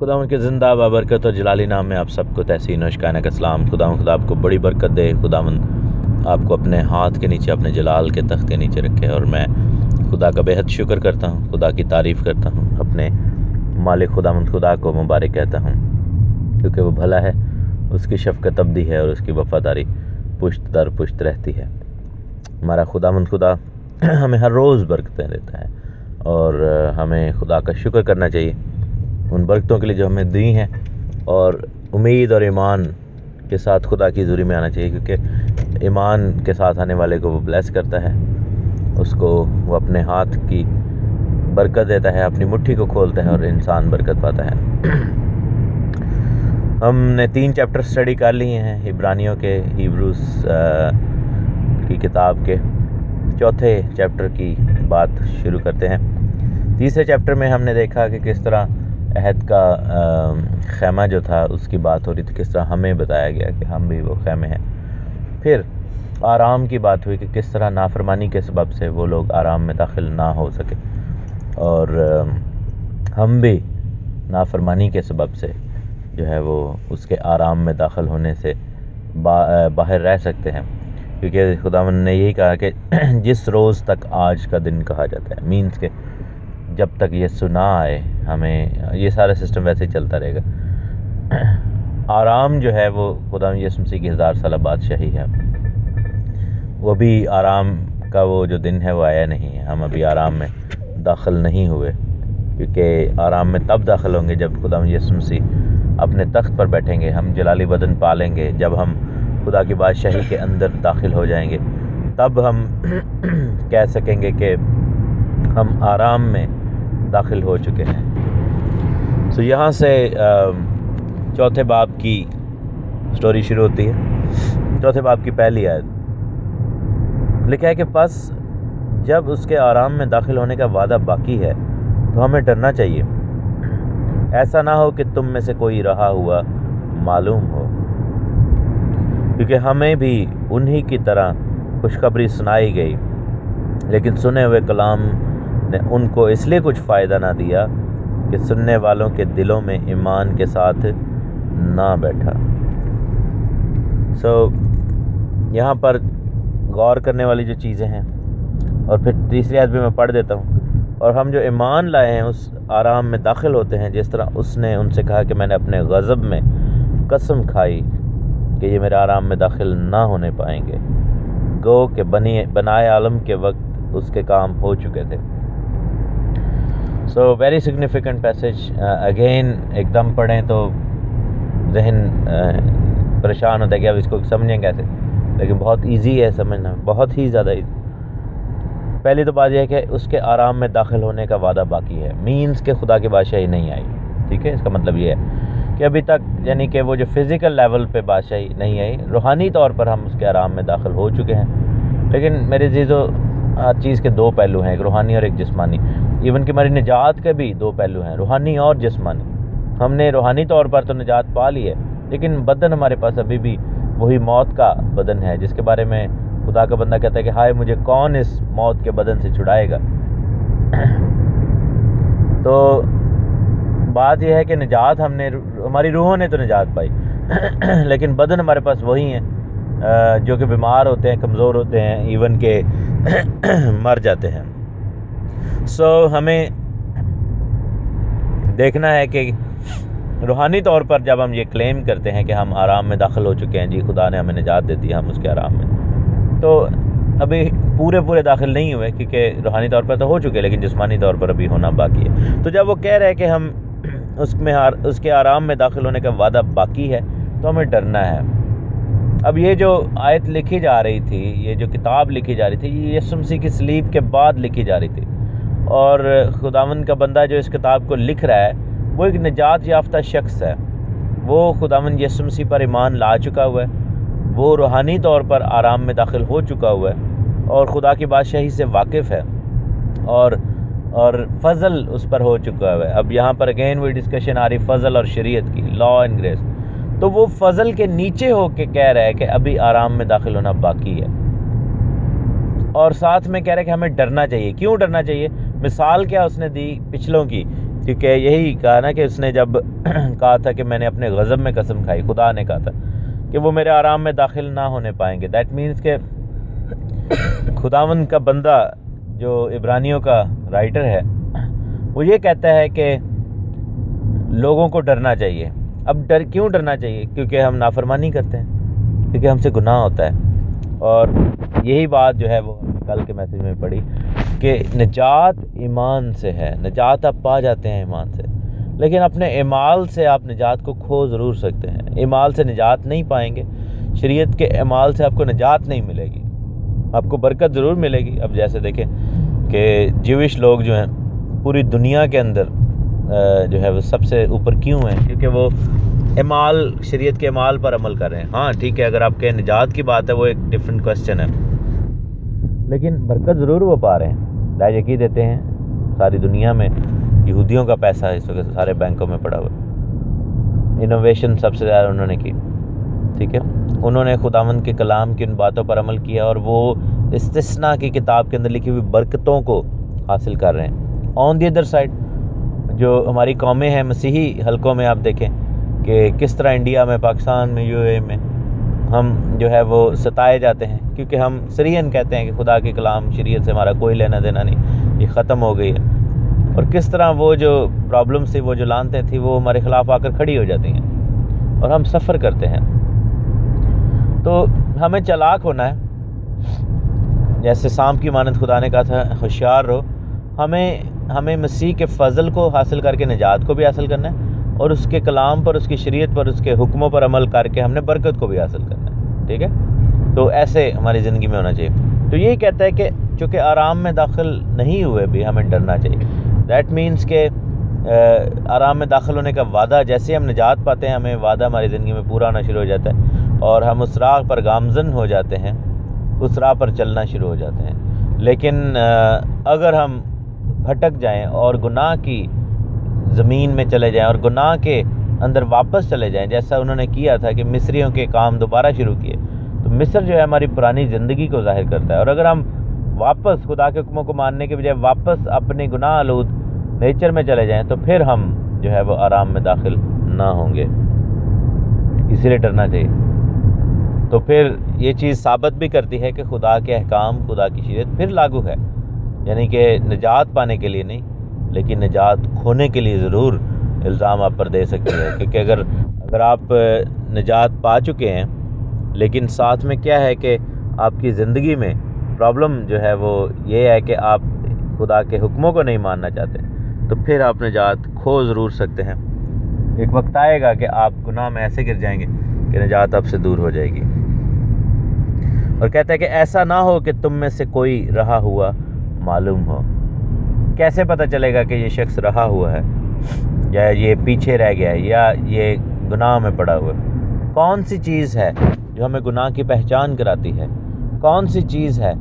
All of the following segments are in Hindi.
खुदा के ज़िंदा बाबरकत और जलाली नाम में आप सबको तहसीन नौशकाना का सलाम। खुदा आपको बड़ी बरकत दे। खुदावंद आपको अपने हाथ के नीचे, अपने जलाल के तख्त के नीचे रखे। और मैं खुदा का बेहद शुक्र करता हूँ, खुदा की तारीफ़ करता हूँ, अपने मालिक खुदावंद खुदा को मुबारक कहता हूँ, क्योंकि वो भला है, उसकी शफ़क़त अबदी है और उसकी वफ़ादारी पुश्त दर पुश्त रहती है। हमारा खुदावंद खुदा हमें हर रोज़ बरकतें देता है और हमें खुदा का शुक्र करना चाहिए उन बरकतों के लिए जो हमें दी हैं, और उम्मीद और ईमान के साथ खुदा की हज़ूरी में आना चाहिए, क्योंकि ईमान के साथ आने वाले को वो ब्लेस करता है, उसको वो अपने हाथ की बरकत देता है, अपनी मुट्ठी को खोलता है और इंसान बरकत पाता है। हमने 3 चैप्टर स्टडी कर लिए हैं इब्रानियों के, हिब्रूस की किताब के। चौथे चैप्टर की बात शुरू करते हैं। तीसरे चैप्टर में हमने देखा कि किस तरह अहद का खैमा जो था उसकी बात हो रही थी, किस तरह हमें बताया गया कि हम भी वो खैमे हैं। फिर आराम की बात हुई कि किस तरह नाफरमानी के सबब से वो लोग आराम में दाखिल ना हो सके, और हम भी नाफरमानी के सबब से जो है वो उसके आराम में दाखिल होने से बाहर रह सकते हैं, क्योंकि खुदावंद ने यही कहा कि जिस रोज़ तक आज का दिन कहा जाता है, मीन्स के जब तक ये सुना आए, हमें ये सारा सिस्टम वैसे ही चलता रहेगा। आराम जो है वो खुदावंद यीशु मसीह की 1000 साल बादशाही है, वो भी आराम का वो जो दिन है वो आया नहीं है। हम अभी आराम में दाखिल नहीं हुए, क्योंकि आराम में तब दाखिल होंगे जब खुदावंद यीशु मसीह अपने तख्त पर बैठेंगे, हम जलाली बदन पालेंगे। जब हम खुदा की बादशाही के अंदर दाखिल हो जाएंगे, तब हम कह सकेंगे कि हम आराम में दाखिल हो चुके हैं। तो यहाँ से चौथे बाब की स्टोरी शुरू होती है। चौथे बाब की पहली आयत लिखा है कि बस जब उसके आराम में दाखिल होने का वादा बाकी है तो हमें डरना चाहिए, ऐसा ना हो कि तुम में से कोई रहा हुआ मालूम हो, क्योंकि हमें भी उन्हीं की तरह खुशखबरी सुनाई गई, लेकिन सुने हुए कलाम ने उनको इसलिए कुछ फ़ायदा ना दिया कि सुनने वालों के दिलों में ईमान के साथ ना बैठा। यहाँ पर गौर करने वाली जो चीज़ें हैं, और फिर तीसरी आयत भी मैं पढ़ देता हूँ। और हम जो ईमान लाए हैं उस आराम में दाखिल होते हैं, जिस तरह उसने उनसे कहा कि मैंने अपने गज़ब में कसम खाई कि ये मेरे आराम में दाखिल ना होने पाएंगे, गो के बनाए आलम के वक्त उसके काम हो चुके थे। Very significant passage. अगेन एकदम पढ़ें तो जहन परेशान होता है कि अब इसको समझें कैसे, लेकिन बहुत इजी है समझना, बहुत ही ज़्यादा ईजी। पहली तो बात यह है कि उसके आराम में दाखिल होने का वादा बाकी है, मीन्स के खुदा की बादशाही नहीं आई। ठीक है, इसका मतलब ये है कि अभी तक, यानी कि वो जो फिज़िकल लेवल पे बादशाही नहीं आई, रूहानी तौर पर हम उसके आराम में दाखिल हो चुके हैं। लेकिन मेरे अज़ीज़ों, हर चीज़ के 2 पहलू हैं, एक रूहानी और एक जिस्मानी। इवन कि हमारी निजात के भी 2 पहलू हैं, रूहानी और जिस्मानी। हमने रूहानी तौर पर तो निजात पा ली है, लेकिन बदन हमारे पास अभी भी वही मौत का बदन है, जिसके बारे में खुदा का बंदा कहता है कि हाय मुझे कौन इस मौत के बदन से छुड़ाएगा। तो बात यह है कि निजात हमने, हमारी रूहों ने तो निजात पाई लेकिन बदन हमारे पास वही हैं जो कि बीमार होते हैं, कमज़ोर होते हैं, इवन के मर जाते हैं। हमें देखना है कि रूहानी तौर पर जब हम ये क्लेम करते हैं कि हम आराम में दाखिल हो चुके हैं, जी खुदा ने हमें निजात दे दी, हम उसके आराम में, तो अभी पूरे दाखिल नहीं हुए, क्योंकि रूहानी तौर पर तो हो चुके, लेकिन जिस्मानी तौर पर अभी होना बाकी है। तो जब वो कह रहे हैं कि हम उसके आराम में दाखिल होने का वादा बाकी है, तो हमें डरना है। अब ये जो आयत लिखी जा रही थी, ये जो किताब लिखी जा रही थी, ये यीशु मसीह की सलीब के बाद लिखी जा रही थी, और खुदावंद का बंदा जो इस किताब को लिख रहा है वो एक निजात याफ्ता शख्स है। वो खुदावंद यीशु मसीह पर ईमान ला चुका हुआ है, वो रूहानी तौर पर आराम में दाखिल हो चुका हुआ है और खुदा की बादशाही से वाकिफ़ है, और फ़ज़ल उस पर हो चुका हुआ है। अब यहाँ पर अगेन वही डिस्कशन आ रही फ़ज़ल और शरीयत की, लॉ एंड ग्रेस। तो वो फ़ज़ल के नीचे हो के कह रहा है कि अभी आराम में दाखिल होना बाकी है, और साथ में कह रहा है कि हमें डरना चाहिए। क्यों डरना चाहिए? मिसाल क्या उसने दी पिछलों की क्योंकि यही कहा ना कि उसने जब कहा था कि मैंने अपने गज़ब में कसम खाई, खुदा ने कहा था कि वो मेरे आराम में दाखिल ना होने पाएंगे। दैट मीन्स के खुदावन का बंदा जो इब्रानियों का राइटर है वो ये कहता है कि लोगों को डरना चाहिए। अब क्यों डरना चाहिए? क्योंकि हम नाफरमानी करते हैं, क्योंकि हमसे गुनाह होता है। और यही बात जो है वो कल के मैसेज में पढ़ी कि निजात ईमान से है, निजात आप पा जाते हैं ईमान से, लेकिन अपने इमाल से आप निजात को खो ज़रूर सकते हैं। इमाल से निजात नहीं पाएंगे, शरीयत के इमाल से आपको निजात नहीं मिलेगी, आपको बरकत ज़रूर मिलेगी। अब जैसे देखें कि ज्यूइश लोग जो हैं पूरी दुनिया के अंदर जो है वो सबसे ऊपर क्यों हैं? क्योंकि वो इमाल, शरीयत के इमाल पर अमल कर रहे हैं। हाँ ठीक है, अगर आपके निजात की बात है वो एक डिफरेंट क्वेश्चन है, लेकिन बरकत ज़रूर वो पा रहे हैं। राय यकीन देते हैं सारी दुनिया में यहूदियों का पैसा इस वक्त सारे बैंकों में पड़ा हुआ। इनोवेशन सबसे ज़्यादा उन्होंने की, ठीक है। उन्होंने खुदावंद के कलाम की उन बातों पर अमल किया और वो इस्तिस्ना की किताब के अंदर लिखी हुई बरकतों को हासिल कर रहे हैं। ऑन दी अदर साइड जो हमारी कौमें हैं मसीही हलकों में, आप देखें कि किस तरह इंडिया में, पाकिस्तान में, यूएई में हम जो है वो सताए जाते हैं क्योंकि हम सीरियन कहते हैं कि खुदा के कलाम शरीयत से हमारा कोई लेना देना नहीं, ये ख़त्म हो गई है। और किस तरह वो जो प्रॉब्लम्स थी, वो जो लानतें थी, वो हमारे ख़िलाफ़ आकर खड़ी हो जाती हैं और हम सफ़र करते हैं। तो हमें चालाक होना है, जैसे शाम की मानद खुदा ने कहा था होशियार रहो। हमें मसीह के फ़ज़ल को हासिल करके निजात को भी हासिल करना है और उसके कलाम पर, उसकी शरीयत पर, उसके हुक्मों पर अमल करके हमने बरकत को भी हासिल करना है, ठीक है। तो ऐसे हमारी ज़िंदगी में होना चाहिए। तो यही कहता है कि चूँकि आराम में दाखिल नहीं हुए भी हमें डरना चाहिए। दैट मीन्स के आराम में दाखिल होने का वादा, जैसे हम निजात पाते हैं हमें वादा हमारी ज़िंदगी में पूरा होना शुरू हो जाता है और हम उस राह पर गामज़न हो जाते हैं, उस राह पर चलना शुरू हो जाते हैं। लेकिन अगर हम भटक जाएं और गुनाह की ज़मीन में चले जाएं और गुनाह के अंदर वापस चले जाएं, जैसा उन्होंने किया था कि मिस्रियों के काम दोबारा शुरू किए, तो मिस्र जो है हमारी पुरानी ज़िंदगी को ज़ाहिर करता है। और अगर हम वापस खुदा के हुक्मों को मानने के बजाय वापस अपने गुनाह आलूद नेचर में चले जाएं, तो फिर हम जो है वो आराम में दाखिल ना होंगे। इसीलिए डरना चाहिए। तो फिर ये चीज़ साबित भी करती है कि खुदा के अहकाम, खुदा की शरीयत फिर लागू है, यानी कि निजात पाने के लिए नहीं, लेकिन निजात खोने के लिए ज़रूर इल्ज़ाम आप पर दे सकती है। क्योंकि अगर आप निजात पा चुके हैं, लेकिन साथ में क्या है कि आपकी ज़िंदगी में प्रॉब्लम जो है वो ये है कि आप खुदा के हुक्मों को नहीं मानना चाहते, तो फिर आप निजात खो ज़रूर सकते हैं। एक वक्त आएगा कि आप गुनाह में ऐसे गिर जाएंगे कि निजात आपसे दूर हो जाएगी। और कहता है कि ऐसा ना हो कि तुम में से कोई रहा हुआ मालूम हो। कैसे पता चलेगा कि ये शख्स रहा हुआ है या ये पीछे रह गया है या ये गुनाह में पड़ा हुआ है? कौन सी चीज़ है जो हमें गुनाह की पहचान कराती है? कौन सी चीज़ है?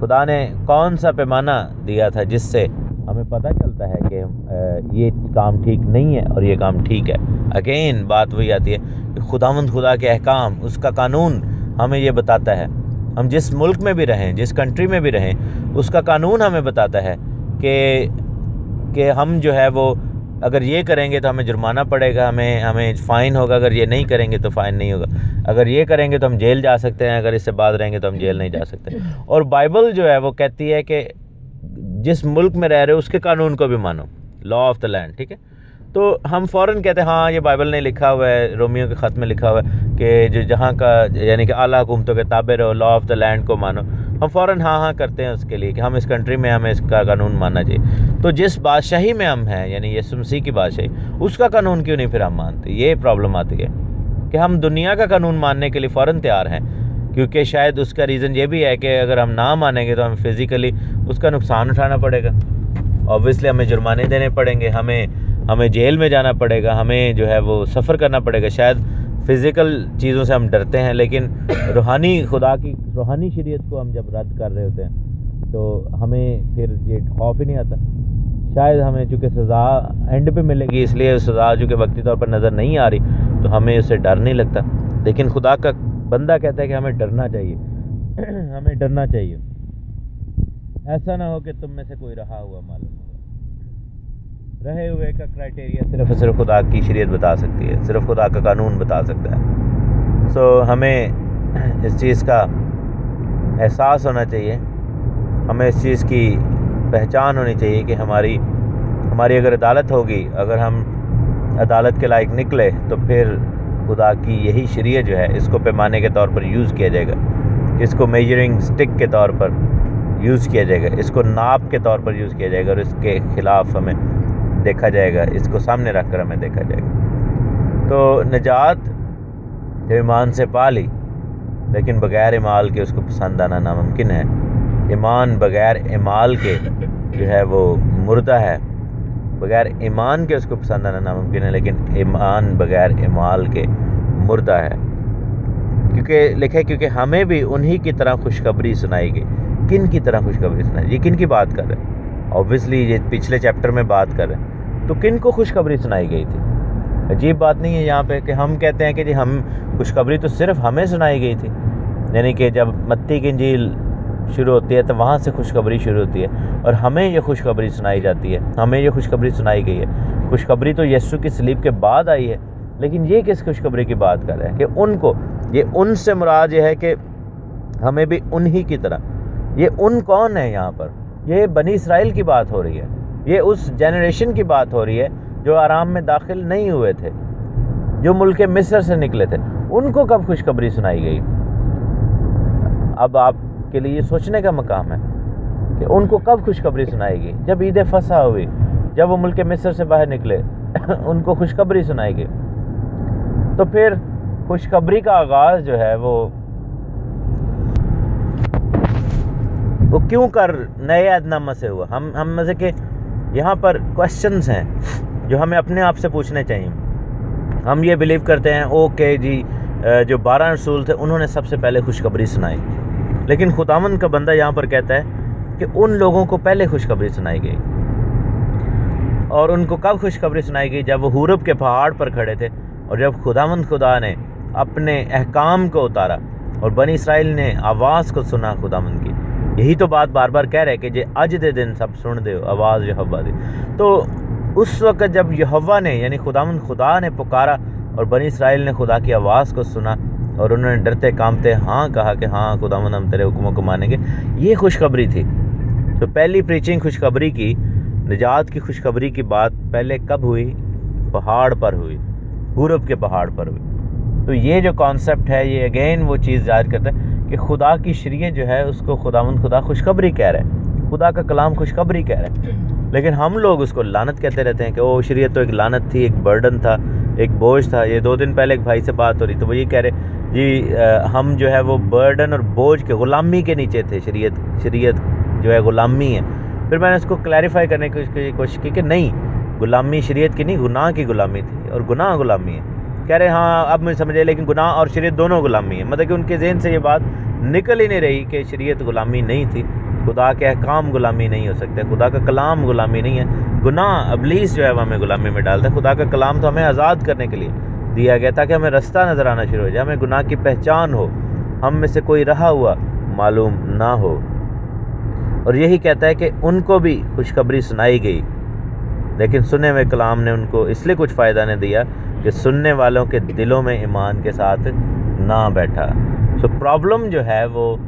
खुदा ने कौन सा पैमाना दिया था जिससे हमें पता चलता है कि ये काम ठीक नहीं है और ये काम ठीक है? अगेन बात वही आती है कि खुदावंद खुदा के अहकाम, उसका कानून हमें ये बताता है। हम जिस मुल्क में भी रहें, जिस कंट्री में भी रहें, उसका कानून हमें बताता है कि हम जो है वो अगर ये करेंगे तो हमें जुर्माना पड़ेगा, हमें फ़ाइन होगा, अगर ये नहीं करेंगे तो फ़ाइन नहीं होगा, अगर ये करेंगे तो हम जेल जा सकते हैं, अगर इससे बाद रहेंगे तो हम जेल नहीं जा सकते। और बाइबल जो है वो कहती है कि जिस मुल्क में रह रहे हो उसके कानून को भी मानो, लॉ ऑफ द लैंड, ठीक है। तो हम फ़ौरन कहते हैं हाँ ये बाइबल ने लिखा हुआ है, रोमियो के ख़त में लिखा हुआ है कि जो जहाँ का यानी कि आला हुकूमतों के ताबे रहो, लॉ ऑफ द लैंड को मानो। हम फ़ौरन हाँ करते हैं उसके लिए कि हम इस कंट्री में, हमें इसका कानून मानना चाहिए। तो जिस बादशाही में हम हैं, यानी यीशु मसीह की बादशाही, उसका कानून क्यों नहीं फिर हम मानते? ये प्रॉब्लम आती है कि हम दुनिया का कानून मानने के लिए फ़ौरन तैयार हैं, क्योंकि शायद उसका रीज़न ये भी है कि अगर हम ना मानेंगे तो हमें फ़िज़िकली उसका नुकसान उठाना पड़ेगा, ऑब्वियसली हमें जुर्माने देने पड़ेंगे, हमें जेल में जाना पड़ेगा, हमें जो है वो सफ़र करना पड़ेगा। शायद फ़िज़िकल चीज़ों से हम डरते हैं, लेकिन रूहानी खुदा की रूहानी शरीयत को हम जब रद्द कर रहे होते हैं तो हमें फिर ये खौफ ही नहीं आता। शायद हमें चूँकि सज़ा एंड पे मिलेगी, इसलिए सज़ा चूँकि वक्ती तौर पर नज़र नहीं आ रही तो हमें उससे डर नहीं लगता। लेकिन खुदा का बंदा कहता है कि हमें डरना चाहिए हमें डरना चाहिए। ऐसा ना हो कि तुम में से कोई रहा हुआ मालूम होगा। रहे हुए का क्राइटेरिया सिर्फ और सिर्फ खुदा की शरीयत बता सकती है, सिर्फ खुदा का कानून बता सकता है। सो हमें इस चीज़ का एहसास होना चाहिए, हमें इस चीज़ की पहचान होनी चाहिए कि हमारी अगर अदालत होगी, अगर हम अदालत के लायक निकले, तो फिर खुदा की यही शरीयत जो है इसको पैमाने के तौर पर यूज़ किया जाएगा, इसको मेजरिंग स्टिक के तौर पर यूज़ किया जाएगा, इसको नाप के तौर पर यूज़ किया जाएगा और इसके ख़िलाफ़ हमें देखा जाएगा, इसको सामने रख कर हमें देखा जाएगा। तो निजात जो ईमान से पा ली, लेकिन बग़ैर इमाल के उसको पसंद आना नामुमकिन है। ईमान बग़ैर इमाल के जो है वो मुर्दा है, बग़ैर ईमान के उसको पसंद आना नामुमकिन है, लेकिन ईमान बग़ैर इमाल के मुर्दा है। क्योंकि हमें भी उन्हीं की तरह खुशखबरी सुनाई गई। किन की तरह खुशखबरी सुनाई? ये किन की बात कर रहे हैं? ऑब्वियसली ये पिछले चैप्टर में बात कर रहे हैं, तो किन को खुशखबरी सुनाई गई थी? अजीब बात नहीं है यहाँ पे कि हम कहते हैं कि जी हम खुशखबरी तो सिर्फ हमें सुनाई गई थी, यानी कि जब मत्ती की इंजील शुरू होती है तो वहाँ से खुशखबरी शुरू होती है और हमें ये खुशखबरी सुनाई जाती है, हमें ये खुशखबरी सुनाई गई है। खुशखबरी तो यीशु की सलीब के बाद आई है, लेकिन ये किस खुशखबरी की बात कर रहे हैं कि उनको, ये उनसे मुराद ये है कि हमें भी उन्हीं की तरह। ये उन कौन है यहाँ पर? ये बनी इसराइल की बात हो रही है, ये उस जनरेशन की बात हो रही है जो आराम में दाखिल नहीं हुए थे, जो मुल्क मिस्र से निकले थे। उनको कब खुशखबरी सुनाई गई? अब आपके लिए सोचने का मकाम है कि उनको कब खुशखबरी सुनाई गई। जब ईद फसह हुई, जब वो मुल्क मिस्र से बाहर निकले उनको खुशखबरी सुनाई गई। तो फिर खुशखबरी का आगाज़ जो है वो क्यों कर नए अहदनामा से हुआ? हम में से के यहाँ पर क्वेश्चंस हैं जो हमें अपने आप से पूछने चाहिए। हम ये बिलीव करते हैं ओके जी, जो 12 रसूल थे उन्होंने सबसे पहले खुशखबरी सुनाई, लेकिन खुदावंद का बंदा यहाँ पर कहता है कि उन लोगों को पहले खुशखबरी सुनाई गई। और उनको कब खुशखबरी सुनाई गई? जब वो हुरब के पहाड़ पर खड़े थे और जब खुदावंद खुदा ने अपने अहकाम को उतारा और बनी इसराइल ने आवाज़ को सुना खुदावंद की। यही तो बात बार बार कह रहे कि जे अज दे दिन सब सुन दे आवाज़ यहोवा दी। तो उस वक्त जब यहोवा ने यानी खुदावंद खुदा ने पुकारा और बनी इसराइल ने खुदा की आवाज़ को सुना और उन्होंने डरते कांपते हाँ कहा कि हाँ खुदावंद हम तेरे हुक्मों को मानेंगे, ये खुशखबरी थी। तो पहली प्रीचिंग खुशखबरी की, निजात की खुशखबरी की बात पहले कब हुई? पहाड़ पर हुई, हुरब के पहाड़ पर हुई। तो ये जो कॉन्सेप्ट है ये अगेन वो चीज़ जाहिर करता है कि खुदा की शरीयत जो है उसको खुदावंद खुदा खुशखबरी कह रहे हैं, खुदा का कलाम खुशखबरी कह रहे हैं। लेकिन हम लोग उसको लानत कहते रहते हैं कि ओ शरीयत तो एक लानत थी, एक बर्डन था, एक बोझ था। ये 2 दिन पहले एक भाई से बात हो रही तो वो ये कह रहे जी हम जो है वो बर्डन और बोझ के गुलामी के नीचे थे, शरीयत जो है गुलामी है। फिर मैंने उसको क्लैरिफाई करने की कोशिश की कि नहीं, गुलामी शरीयत की नहीं, गुनाह की गुलामी थी और गुनाह गुलामी है। कह रहे हाँ अब मुझे समझ आया, लेकिन गुनाह और शरीयत दोनों गुलामी है। मतलब कि उनके जहन से ये बात निकल ही नहीं रही कि शरीयत गुलामी नहीं थी, खुदा के अहकाम गुलामी नहीं हो सकते, खुदा का कलाम गुलामी नहीं है। गुनाह इब्लीस जो है वो हमें गुलामी में डालता है। खुदा का कलाम तो हमें आज़ाद करने के लिए दिया गया ताकि हमें रास्ता नज़र आना शुरू हो जाए, हमें गुनाह की पहचान हो, हम में से कोई रहा हुआ मालूम ना हो। और यही कहता है कि उनको भी खुशखबरी सुनाई गई, लेकिन सुने हुए कलाम ने उनको इसलिए कुछ फ़ायदा नहीं दिया कि सुनने वालों के दिलों में ईमान के साथ ना बैठा। सो प्रॉब्लम जो है वो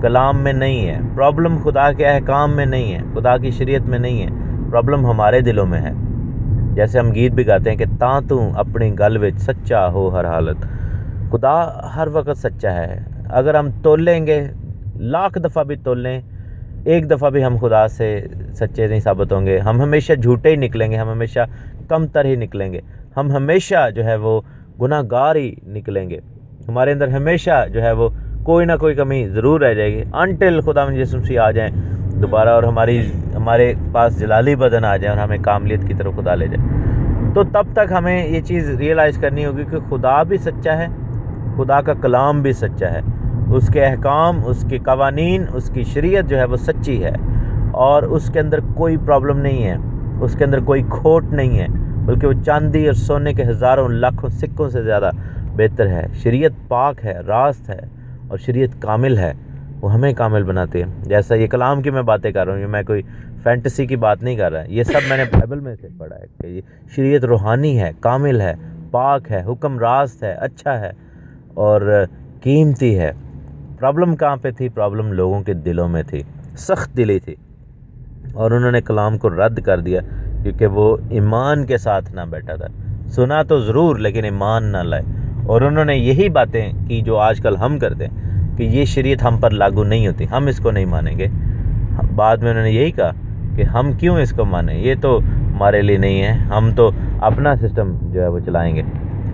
कलाम में नहीं है, प्रॉब्लम खुदा के अहकाम में नहीं है, खुदा की शरीयत में नहीं है, प्रॉब्लम हमारे दिलों में है। जैसे हम गीत भी गाते हैं कि तां तू अपनी गल विच सच्चा हो हर हालत। खुदा हर वक्त सच्चा है। अगर हम तोलेंगे, लाख दफ़ा भी तोलें, एक दफ़ा भी हम खुदा से सच्चे नहीं साबित होंगे। हम हमेशा झूठे ही निकलेंगे, हम हमेशा कमतर ही निकलेंगे, हम हमेशा जो है वो गुनाहगार ही निकलेंगे। हमारे अंदर हमेशा जो है वो कोई ना कोई कमी ज़रूर रह जाएगी अनटिल खुदा यीशु मसीह आ जाए दोबारा और हमारे पास जलाली बदन आ जाए और हमें कामलियत की तरफ खुदा ले जाए। तो तब तक हमें ये चीज़ रियलाइज़ करनी होगी कि खुदा भी सच्चा है, खुदा का कलाम भी सच्चा है, उसके अहकाम, उसके कवानीन, उसकी शरीयत जो है वो सच्ची है और उसके अंदर कोई प्रॉब्लम नहीं है, उसके अंदर कोई खोट नहीं है, बल्कि वो चांदी और सोने के हज़ारों लाखों सिक्कों से ज़्यादा बेहतर है। शरीयत पाक है, रास्त है और शरीयत कामिल है। वो हमें कामिल बनाती है। जैसा ये कलाम की मैं बातें कर रहा हूँ, ये मैं कोई फैंटेसी की बात नहीं कर रहा, ये सब मैंने बाइबल में से पढ़ा है कि ये शरीयत रूहानी है, कामिल है, पाक है, हुक्म रास्त है, अच्छा है और कीमती है। प्रॉब्लम कहाँ पे थी? प्रॉब्लम लोगों के दिलों में थी, सख्त दिली थी, और उन्होंने कलाम को रद्द कर दिया क्योंकि वो ईमान के साथ ना बैठा था। सुना तो ज़रूर लेकिन ईमान ना लाए, और उन्होंने यही बातें की जो आजकल हम करते हैं कि ये शरीयत हम पर लागू नहीं होती, हम इसको नहीं मानेंगे। बाद में उन्होंने यही कहा कि हम क्यों इसको माने, ये तो हमारे लिए नहीं है, हम तो अपना सिस्टम जो है वो चलाएंगे।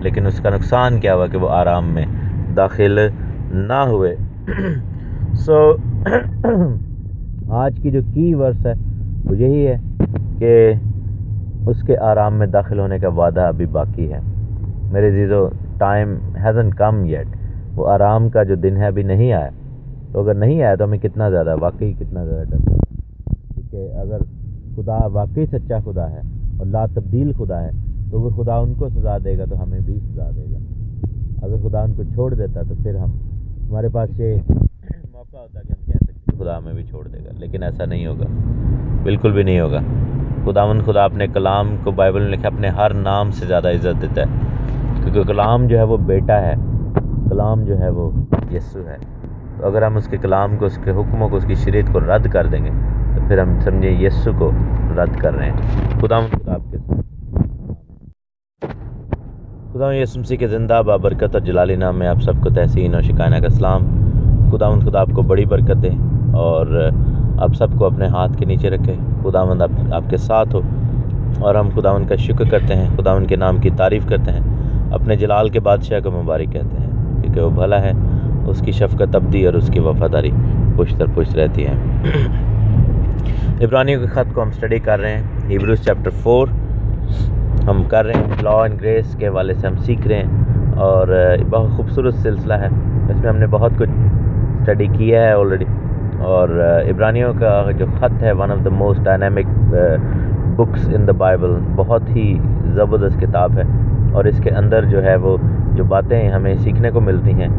लेकिन उसका नुकसान क्या हुआ कि वो आराम में दाखिल ना हुए। सो आज की जो की वर्स है वो यही है कि उसके आराम में दाखिल होने का वादा अभी बाकी है। मेरे जीजो, टाइम हैज़न्ट कम येट। वो आराम का जो दिन है अभी नहीं आया। तो अगर नहीं आया तो हमें कितना ज़्यादा, वाकई कितना ज़्यादा डर है, क्योंकि अगर खुदा वाकई सच्चा खुदा है और ला तब्दील खुदा है तो अगर खुदा उनको सज़ा देगा तो हमें भी सज़ा देगा। अगर खुदा उनको छोड़ देता तो फिर हमारे पास ये मौका होता कि हम कह सकते खुदा हमें भी छोड़ देगा, लेकिन ऐसा नहीं होगा, बिल्कुल भी नहीं होगा। खुदा अपने कलाम को, बाइबल में लिखा, अपने हर नाम से ज़्यादा इज़्ज़त देता है, क्योंकि कलाम जो है वो बेटा है, कलाम जो है वो यीशु है। तो अगर हम उसके कलाम को, उसके हुक्मों को, उसकी शरीयत को रद्द कर देंगे तो फिर हम समझे यीशु को रद्द कर रहे हैं। खुदा आपके खुदा यीशु मसीह के ज़िंदा बाबरकत और जलाली नाम में आप सबको तहसीन और शिकायना का सलाम। खुदा आपको बड़ी बरकत दे और आप सबको अपने हाथ के नीचे रखे। खुदावंद आपके साथ हो, और हम खुदावंद का शुक्र करते हैं, खुदावंद के नाम की तारीफ़ करते हैं, अपने जलाल के बादशाह को मुबारक कहते हैं, क्योंकि वो भला है, उसकी शफ़क़त अब्दी और उसकी वफ़ादारी पुश्त दर पुश्त रहती है। इब्रानियों के ख़त को हम स्टडी कर रहे हैं, हिब्रूज़ चैप्टर 4 हम कर रहे हैं। लॉ एंड ग्रेस के वाले से हम सीख रहे हैं और बहुत खूबसूरत सिलसिला है, इसमें हमने बहुत कुछ स्टडी किया है ऑलरेडी। और इब्रानियों का जो ख़त है, one of the most dynamic books in the Bible, बहुत ही ज़बरदस्त किताब है, और इसके अंदर जो है वो जो बातें हमें सीखने को मिलती हैं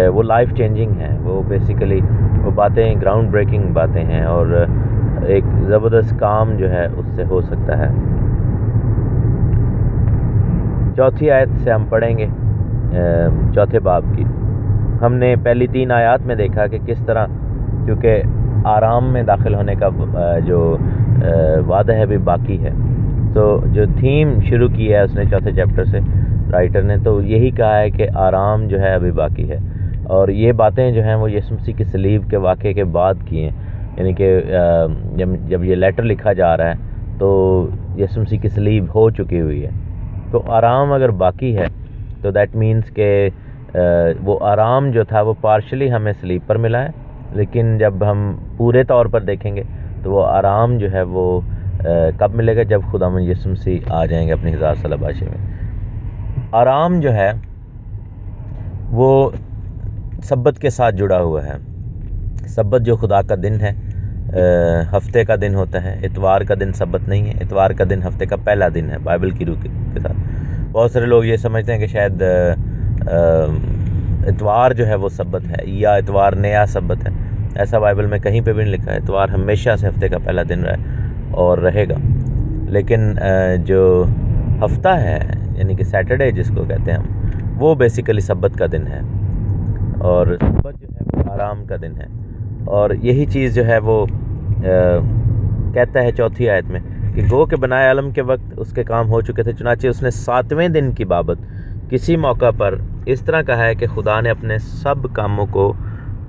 वो लाइफ चेंजिंग हैं। वो बेसिकली वो बातें ग्राउंड ब्रेकिंग बातें हैं, और एक ज़बरदस्त काम जो है उससे हो सकता है। चौथी आयत से हम पढ़ेंगे, चौथे बाब की। हमने पहली 3 आयत में देखा कि किस तरह, क्योंकि आराम में दाखिल होने का जो वादा है भी बाकी है। तो जो थीम शुरू की है उसने चौथे चैप्टर से राइटर ने, तो यही कहा है कि आराम जो है अभी बाकी है, और ये बातें जो हैं वो यीशु मसीह की सलीब के वाक़े के बाद की हैं। यानी कि जब ये लेटर लिखा जा रहा है तो यीशु मसीह की सलीब हो चुकी हुई है। तो आराम अगर बाकी है तो दैट मीन्स के वो आराम जो था वो पार्शली हमें सलीब पर मिला है, लेकिन जब हम पूरे तौर पर देखेंगे तो वो आराम जो है वो कब मिलेगा? जब खुदावंद यीशु मसीह आ जाएंगे अपनी 1000 साल बादशाही में। आराम जो है वो सब्बत के साथ जुड़ा हुआ है। सब्बत जो खुदा का दिन है, हफ्ते का दिन होता है। इतवार का दिन सब्बत नहीं है, इतवार का दिन हफ्ते का पहला दिन है बाइबल की रूह के साथ। बहुत सारे लोग ये समझते हैं कि शायद इतवार जो है वो सब्बत है, या इतवार नया सब्बत है। ऐसा बाइबल में कहीं पे भी नहीं लिखा है। इतवार हमेशा से हफ्ते का पहला दिन रहा है और रहेगा। लेकिन जो हफ्ता है, यानी कि सैटरडे जिसको कहते हैं हम, वो बेसिकली सब्बत का दिन है, और सब्बत जो है वो आराम का दिन है। और यही चीज़ जो है वो कहता है चौथी आयत में कि गो के बनाए आलम के वक्त उसके काम हो चुके थे, चुनाचे उसने 7वें दिन की बाबत किसी मौका पर इस तरह कहा है कि खुदा ने अपने सब कामों को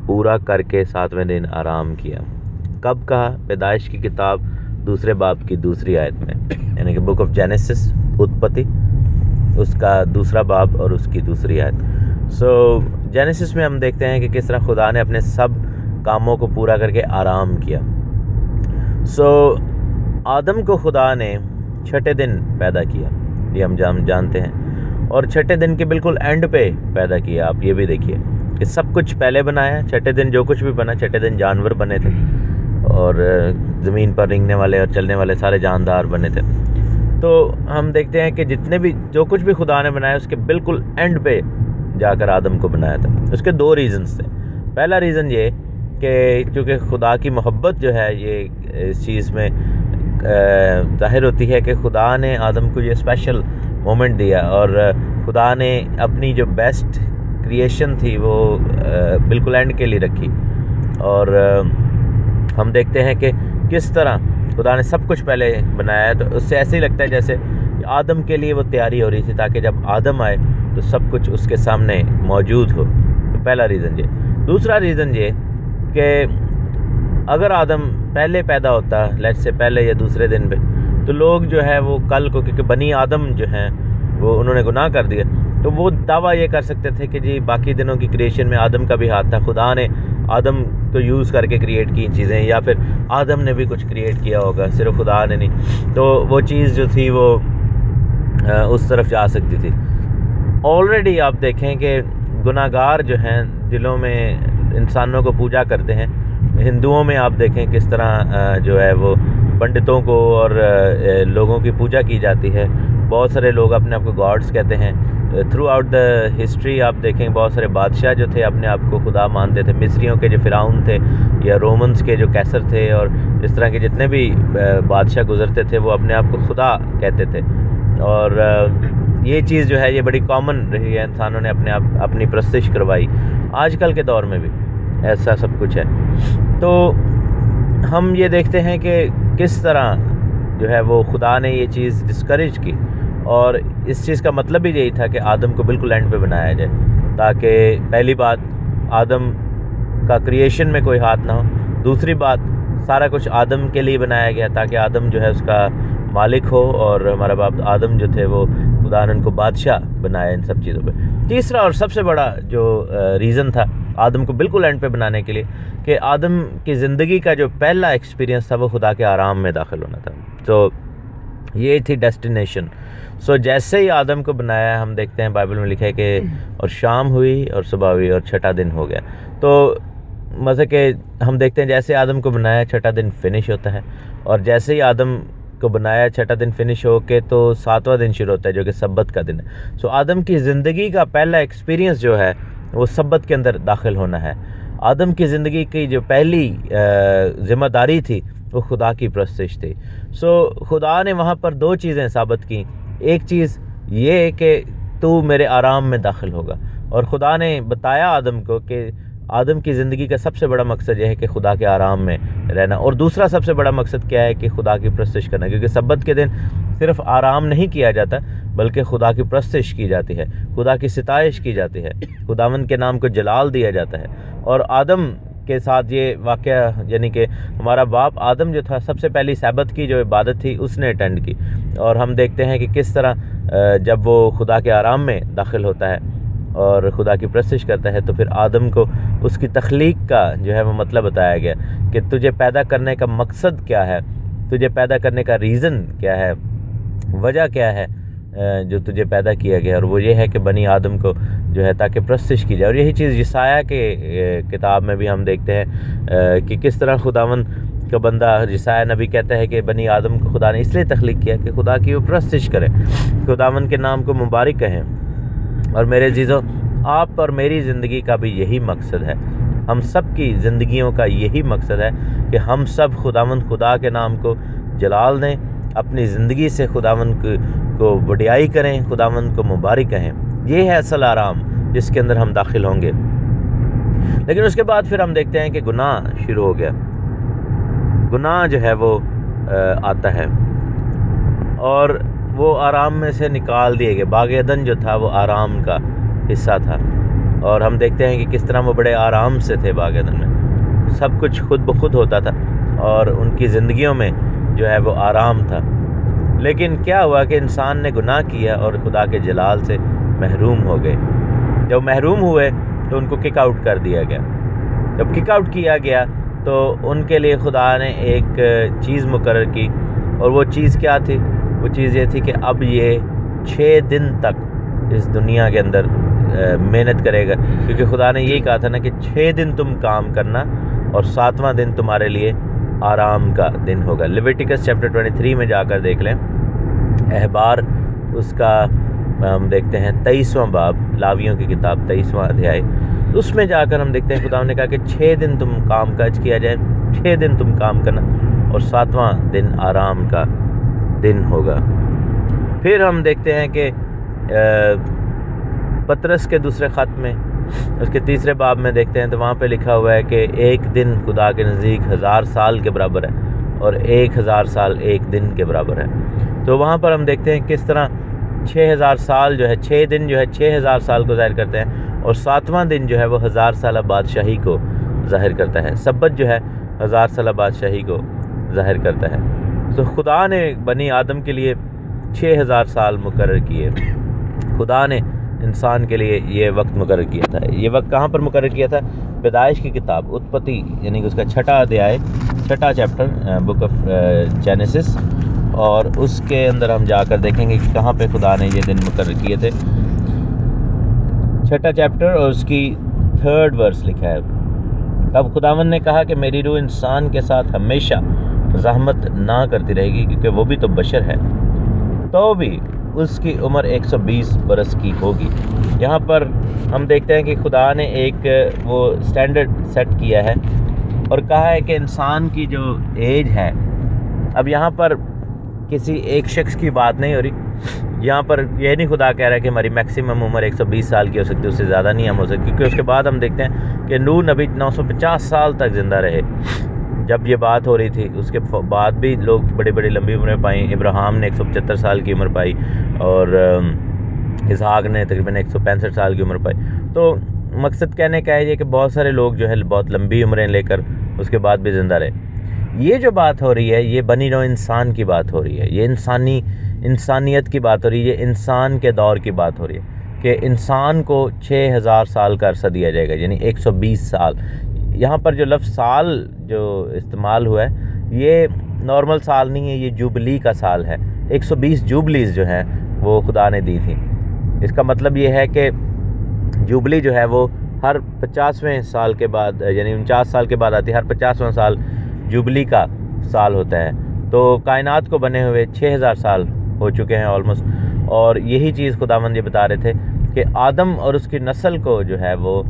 पूरा करके 7वें दिन आराम किया। कब कहा? पैदाइश की किताब 2 बाब की 2 आयत में, यानी कि बुक ऑफ जेनेसिस, उत्पत्ति, उसका 2 बाब और उसकी 2 आयत। सो जेनेसिस में हम देखते हैं कि किस तरह खुदा ने अपने सब कामों को पूरा करके आराम किया। सो आदम को खुदा ने 6ठे दिन पैदा किया, ये हम जानते हैं, और 6ठे दिन के बिल्कुल एंड पे पैदा किया। आप ये भी देखिए कि सब कुछ पहले बनाया, 6ठे दिन जो कुछ भी बना, 6ठे दिन जानवर बने थे, और ज़मीन पर रेंगने वाले और चलने वाले सारे जानदार बने थे। तो हम देखते हैं कि जितने भी जो कुछ भी खुदा ने बनाया उसके बिल्कुल एंड पे जाकर आदम को बनाया था। उसके 2 रीज़न्स थे। पहला रीज़न ये कि चूँकि खुदा की मोहब्बत जो है ये इस चीज़ में ज़ाहिर होती है कि खुदा ने आदम को ये स्पेशल मोमेंट दिया और खुदा ने अपनी जो बेस्ट क्रिएशन थी वो बिल्कुल एंड के लिए रखी। और हम देखते हैं कि किस तरह खुदा ने सब कुछ पहले बनाया है, तो उससे ऐसे ही लगता है जैसे आदम के लिए वो तैयारी हो रही थी ताकि जब आदम आए तो सब कुछ उसके सामने मौजूद हो। तो पहला रीज़न ये। दूसरा रीज़न ये कि अगर आदम पहले पैदा होता, लेट्स से पहले या दूसरे दिन पे, तो लोग जो है वो कल को, क्योंकि बनी आदम जो हैं वो उन्होंने गुनाह कर दिया, तो वो दावा ये कर सकते थे कि जी बाकी दिनों की क्रिएशन में आदम का भी हाथ था, खुदा ने आदम को यूज़ करके क्रिएट की चीज़ें, या फिर आदम ने भी कुछ क्रिएट किया होगा, सिर्फ खुदा ने नहीं। तो वो चीज़ जो थी वो उस तरफ जा सकती थी। ऑलरेडी आप देखें कि गुनाहगार जो हैं दिलों में इंसानों को पूजा करते हैं। हिंदुओं में आप देखें किस तरह जो है वो पंडितों को और लोगों की पूजा की जाती है। बहुत सारे लोग अपने आप को गॉड्स कहते हैं। थ्रू आउट द हिस्ट्री आप देखें बहुत सारे बादशाह जो थे अपने आप को खुदा मानते थे। मिस्रियों के जो फ़िरौन थे या रोमन्स के जो कैसर थे और इस तरह के जितने भी बादशाह गुजरते थे वो अपने आप को खुदा कहते थे। और ये चीज़ जो है ये बड़ी कॉमन रही है, इंसानों ने अपने आप अपनी प्रस्तिश करवाई। आजकल के दौर में भी ऐसा सब कुछ है। तो हम ये देखते हैं कि किस तरह जो है वो खुदा ने ये चीज़ डिस्करेज की, और इस चीज़ का मतलब भी यही था कि आदम को बिल्कुल एंड पे बनाया जाए, ताकि पहली बात आदम का क्रिएशन में कोई हाथ ना हो। दूसरी बात सारा कुछ आदम के लिए बनाया गया ताकि आदम जो है उसका मालिक हो, और हमारा बाप आदम जो थे वो खुदा ने उनको बादशाह बनाया इन सब चीज़ों पे। तीसरा और सबसे बड़ा जो रीज़न था आदम को बिल्कुल एंड पे बनाने के लिए कि आदम की ज़िंदगी का जो पहला एक्सपीरियंस था वो खुदा के आराम में दाखिल होना था। तो ये थी डेस्टिनेशन। सो जैसे ही आदम को बनाया, हम देखते हैं बाइबल में लिखा है कि और शाम हुई और सुबह हुई और छठा दिन हो गया। तो मज़े के हम देखते हैं जैसे आदम को बनाया छठा दिन फिनिश होता है, और जैसे ही आदम को बनाया छठा दिन फिनिश हो के तो सातवां दिन शुरू होता है जो कि सब्बत का दिन है। सो आदम की ज़िंदगी का पहला एक्सपीरियंस जो है वो सब्बत के अंदर दाखिल होना है। आदम की ज़िंदगी की जो पहली ज़िम्मेदारी थी वो खुदा की प्रस्तिश थी। सो खुदा ने वहाँ पर दो चीज़ें साबित की। एक चीज़ ये कि तू मेरे आराम में दाखिल होगा, और खुदा ने बताया आदम को कि आदम की ज़िंदगी का सबसे बड़ा मकसद यह है कि खुदा के आराम में रहना, और दूसरा सबसे बड़ा मकसद क्या है कि खुदा की प्रस्तिश करना, क्योंकि सब्बत के दिन सिर्फ आराम नहीं किया जाता बल्कि खुदा की प्रस्तिश की जाती है, खुदा की सिताइश की जाती है, खुदावंद के नाम को जलाल दिया जाता है। और आदम के साथ ये वाक़या, यानी कि हमारा बाप आदम जो था सबसे पहली सब्बत की जो इबादत थी उसने अटेंड की, और हम देखते हैं कि किस तरह जब वो खुदा के आराम में दाखिल होता है और खुदा की प्रस्तिश करता है तो फिर आदम को उसकी तख्लीक का जो है वो मतलब बताया गया कि तुझे पैदा करने का मकसद क्या है, तुझे पैदा करने का रीज़न क्या है, वजह क्या है जो तुझे पैदा किया गया। और वो ये है कि बनी आदम को जो है ताकि प्रस्तिश की जाए। और यही चीज़ यसाया के किताब में भी हम देखते हैं कि किस तरह खुदावन का बंदा यसाया नबी कहता है कि बनी आदम को खुदा ने इसलिए तख्लीक किया कि खुदा की वो प्रस्तिश करें, खुदावन के नाम को मुबारक कहें। और मेरे अज़ीज़ों, आप और मेरी ज़िंदगी का भी यही मकसद है, हम सब की ज़िंदगियों का यही मकसद है कि हम सब खुदावंद खुदा के नाम को जलाल दें, अपनी ज़िंदगी से खुदावंद को वडियाई करें, खुदावंद को मुबारक कहें। ये है असल आराम जिसके अंदर हम दाखिल होंगे। लेकिन उसके बाद फिर हम देखते हैं कि गुनाह शुरू हो गया। गुनाह जो है वो आता है और वो आराम में से निकाल दिए गए। बाग एदन जो था वो आराम का हिस्सा था, और हम देखते हैं कि किस तरह वो बड़े आराम से थे। बाग एदन में सब कुछ खुद ब खुद होता था और उनकी ज़िंदगियों में जो है वो आराम था। लेकिन क्या हुआ कि इंसान ने गुनाह किया और खुदा के जलाल से महरूम हो गए। जब महरूम हुए तो उनको किक आउट कर दिया गया। जब किक आउट किया गया तो उनके लिए खुदा ने एक चीज़ मुकर्रर की, और वो चीज़ क्या थी? वो चीज़ ये थी कि अब ये 6 दिन तक इस दुनिया के अंदर मेहनत करेगा, क्योंकि खुदा ने यही कहा था ना कि 6 दिन तुम काम करना और 7वां दिन तुम्हारे लिए आराम का दिन होगा। लेविटिकस चैप्टर 23 में जाकर देख लें, अहबार उसका हम देखते हैं 23वां बाब, लावियों की किताब 23वां अध्याय, तो उसमें जाकर हम देखते हैं खुदा ने कहा कि 6 दिन तुम काम काज किया जाए, 6 दिन तुम काम करना और 7वां दिन आराम का दिन होगा। फिर हम देखते हैं कि पतरस के दूसरे ख़त में उसके 3 बाब में देखते हैं तो वहाँ पे लिखा हुआ है कि एक दिन खुदा के नज़दीक 1000 साल के बराबर है और 1000 साल एक दिन के बराबर है। तो वहाँ पर हम देखते हैं किस तरह 6000 साल जो है, 6 दिन जो है 6000 साल को ज़ाहिर करते हैं और 7वां दिन जो है वो 1000 साल बादशाही को ज़ाहिर करता है। सब्बत जो है 1000 साल बादशाही को ज़ाहिर करता है। तो खुदा ने बनी आदम के लिए 6000 साल मुकर्रर किए। खुदा ने इंसान के लिए ये वक्त मुकर्रर किया था। ये वक्त कहाँ पर मुकर्रर किया था? पैदाइश की किताब उत्पत्ति यानी कि उसका 6ठा अध्याय, 6ठा चैप्टर, बुक ऑफ जेनेसिस, और उसके अंदर हम जाकर देखेंगे कि कहाँ पे खुदा ने ये दिन मुकर्रर किए थे। 6ठा चैप्टर और उसकी 3rd वर्स लिखा है, अब खुदावन ने कहा कि मेरी रूह इंसान के साथ हमेशा ज़हमत ना करती रहेगी क्योंकि वो भी तो बशर है, तो भी उसकी उम्र 120 बरस की होगी। यहाँ पर हम देखते हैं कि खुदा ने एक वो स्टैंडर्ड सेट किया है और कहा है कि इंसान की जो एज है, अब यहाँ पर किसी एक शख्स की बात नहीं हो रही। यहाँ पर यह नहीं खुदा कह रहा है कि हमारी मैक्सिमम उम्र 120 साल की हो सकती है, उससे ज़्यादा नहीं हम हो सकती, क्योंकि उसके बाद हम देखते हैं कि नूह नबी 950 साल तक ज़िंदा रहे जब ये बात हो रही थी। उसके बाद भी लोग बड़ी बड़ी लंबी उम्रें पाई। इब्राहिम ने 175 साल की उम्र पाई और इसहाक ने तकरीबन 165 साल की उम्र पाई। तो मकसद कहने का है ये कि बहुत सारे लोग जो है बहुत लंबी उम्रें लेकर उसके बाद भी ज़िंदा रहे। ये जो बात हो रही है ये बनी नौ इंसान की बात हो रही है, ये इंसानियत की बात हो रही है, ये इंसान के दौर की बात हो रही है कि इंसान को 6000 साल का अरसा दिया जाएगा, यानी 120 साल। यहाँ पर जो लफ्ज़ साल जो इस्तेमाल हुआ है ये नॉर्मल साल नहीं है, ये जुबली का साल है। 120 जुबलीज़ जो हैं वो खुदा ने दी थी। इसका मतलब ये है कि जुबली जो है वो हर 50वें साल के बाद, यानी 49 साल के बाद आती है, हर 50वां साल जुबली का साल होता है। तो कायनात को बने हुए 6000 साल हो चुके हैं ऑलमोस्ट, और यही चीज़ खुदावंद ये बता रहे थे कि आदम और उसकी नस्ल को जो है वो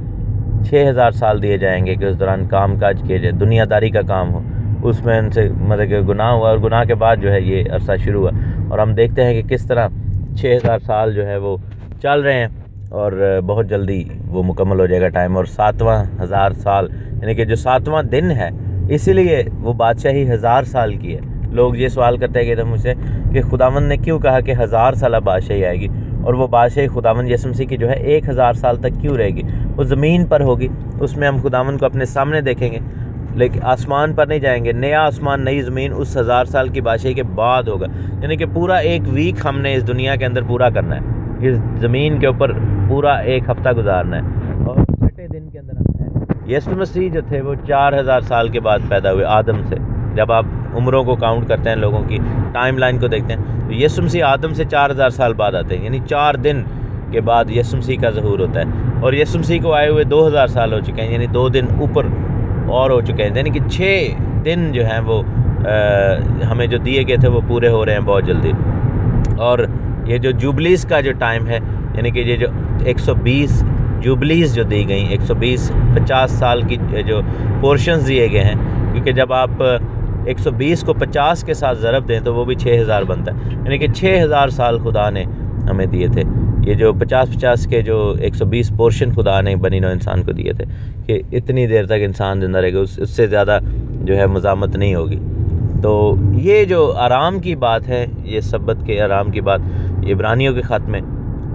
6000 साल दिए जाएंगे कि उस दौरान काम काज किए जाए, दुनियादारी का काम हो, उसमें उनसे मतलब कि गुनाह हुआ और गुनाह के बाद जो है ये अरसा शुरू हुआ। और हम देखते हैं कि किस तरह 6000 साल जो है वो चल रहे हैं और बहुत जल्दी वो मुकम्मल हो जाएगा टाइम। और 7वां 1000 साल यानी कि जो 7वां दिन है, इसीलिए वो बादशाही 1000 साल की है। लोग ये सवाल करते हैं कि मुझसे कि खुदावंद ने क्यों कहा कि 1000 साल बादशाही आएगी, और वो बादशाही खुदावंद यीशु मसीह की जो है 1000 साल तक क्यों रहेगी? वो ज़मीन पर होगी, उसमें हम खुदावंद को अपने सामने देखेंगे, लेकिन आसमान पर नहीं जाएंगे। नया आसमान नई ज़मीन उस 1000 साल की बादशाही के बाद होगा, यानी कि पूरा एक वीक हमने इस दुनिया के अंदर पूरा करना है, इस ज़मीन के ऊपर पूरा एक हफ्ता गुजारना है। और 6ठे दिन के अंदर यीशु मसीह जो थे वो 4000 साल के बाद पैदा हुए आदम से। जब आप उम्रों को काउंट करते हैं, लोगों की टाइमलाइन को देखते हैं, तो यीशु मसीह आदम से 4000 साल बाद आते हैं, यानी 4 दिन के बाद यीशु मसीह का ज़हूर होता है। और यीशु मसीह को आए हुए 2000 साल हो चुके हैं, यानी 2 दिन ऊपर और हो चुके हैं, यानी कि 6 दिन जो हैं वो हमें जो दिए गए थे वो पूरे हो रहे हैं बहुत जल्दी। और ये जो जुबलीज़ का जो टाइम है, यानी कि ये जो 120 जुबलीज़ जो दी गई, 120 50 साल की जो पोर्शंस दिए गए हैं, क्योंकि जब आप 120 को 50 के साथ ज़रब दें तो वो भी 6000 बनता है, यानी कि 6000 साल खुदा ने हमें दिए थे। ये जो 50-50 के जो 120 पोर्शन खुदा ने बनी नौ इंसान को दिए थे कि इतनी देर तक इंसान जिंदा रहेगा, उससे ज़्यादा जो है मज़ामत नहीं होगी। तो ये जो आराम की बात है, ये सब्बत के आराम की बात इब्रानियों के ख़त में